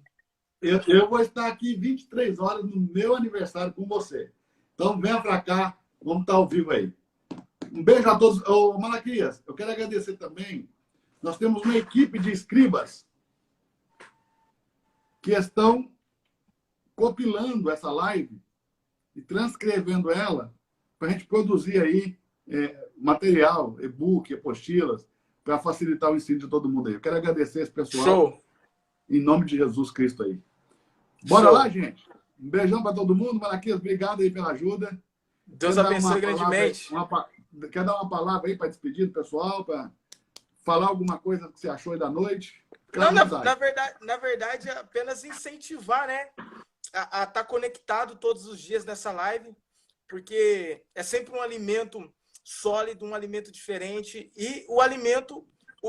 Eu vou estar aqui 23 horas no meu aniversário com você. Então, venha para cá. Vamos estar ao vivo aí. Um beijo a todos. Ô, Malaquias, eu quero agradecer também. Nós temos uma equipe de escribas que estão compilando essa live e transcrevendo ela para a gente produzir aí material, e-book, apostilas, para facilitar o ensino de todo mundo aí. Eu quero agradecer esse pessoal. Show. Em nome de Jesus Cristo aí. Bora lá, gente. Um beijão para todo mundo. Malaquias, obrigado aí pela ajuda. Deus abençoe grandemente. Quer dar uma palavra aí para despedir do pessoal, para falar alguma coisa que você achou aí da noite? Não, na verdade, é apenas incentivar, né? A estar conectado todos os dias nessa live, porque é sempre um alimento sólido, um alimento diferente, e o alimento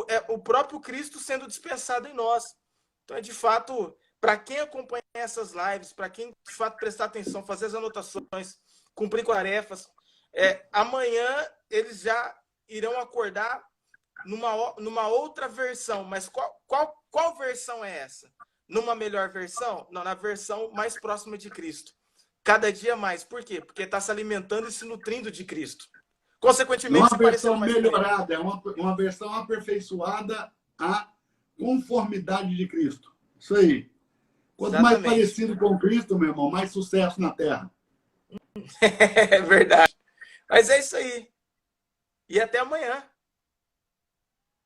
é o próprio Cristo sendo dispensado em nós. Então, é de fato, para quem acompanha essas lives, para quem de fato prestar atenção, fazer as anotações, cumprir com tarefas, amanhã eles já irão acordar numa outra versão. Mas qual versão é essa? Numa melhor versão? Não, na versão mais próxima de Cristo. Cada dia mais. Por quê? Porque está se alimentando e se nutrindo de Cristo. Consequentemente, uma versão melhorada, é uma versão aperfeiçoada à conformidade de Cristo. Isso aí. Quanto Exatamente. mais parecido com Cristo, meu irmão, mais sucesso na Terra. É verdade. Mas é isso aí. E até amanhã.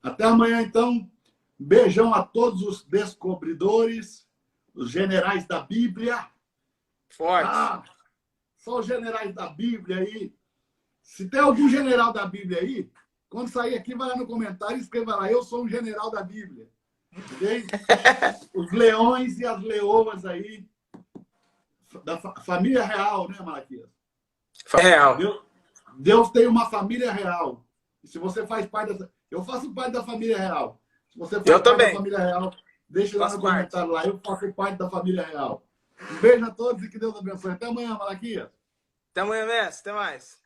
Até amanhã, então. Beijão a todos os descobridores, os generais da Bíblia. Forte. Só os generais da Bíblia aí. Se tem algum general da Bíblia aí, quando sair aqui, vai lá no comentário e escreva lá, eu sou um general da Bíblia. Ok? Os leões e as leoas aí, da família real, né, Malaquias? Real. Deus tem uma família real. E se você faz parte dessa... Eu faço parte da família real. Se você faz parte da família real, deixe lá no comentário lá. Eu faço parte da família real. Um beijo a todos e que Deus abençoe. Até amanhã, Malaquias. Até amanhã, mestre. Até mais.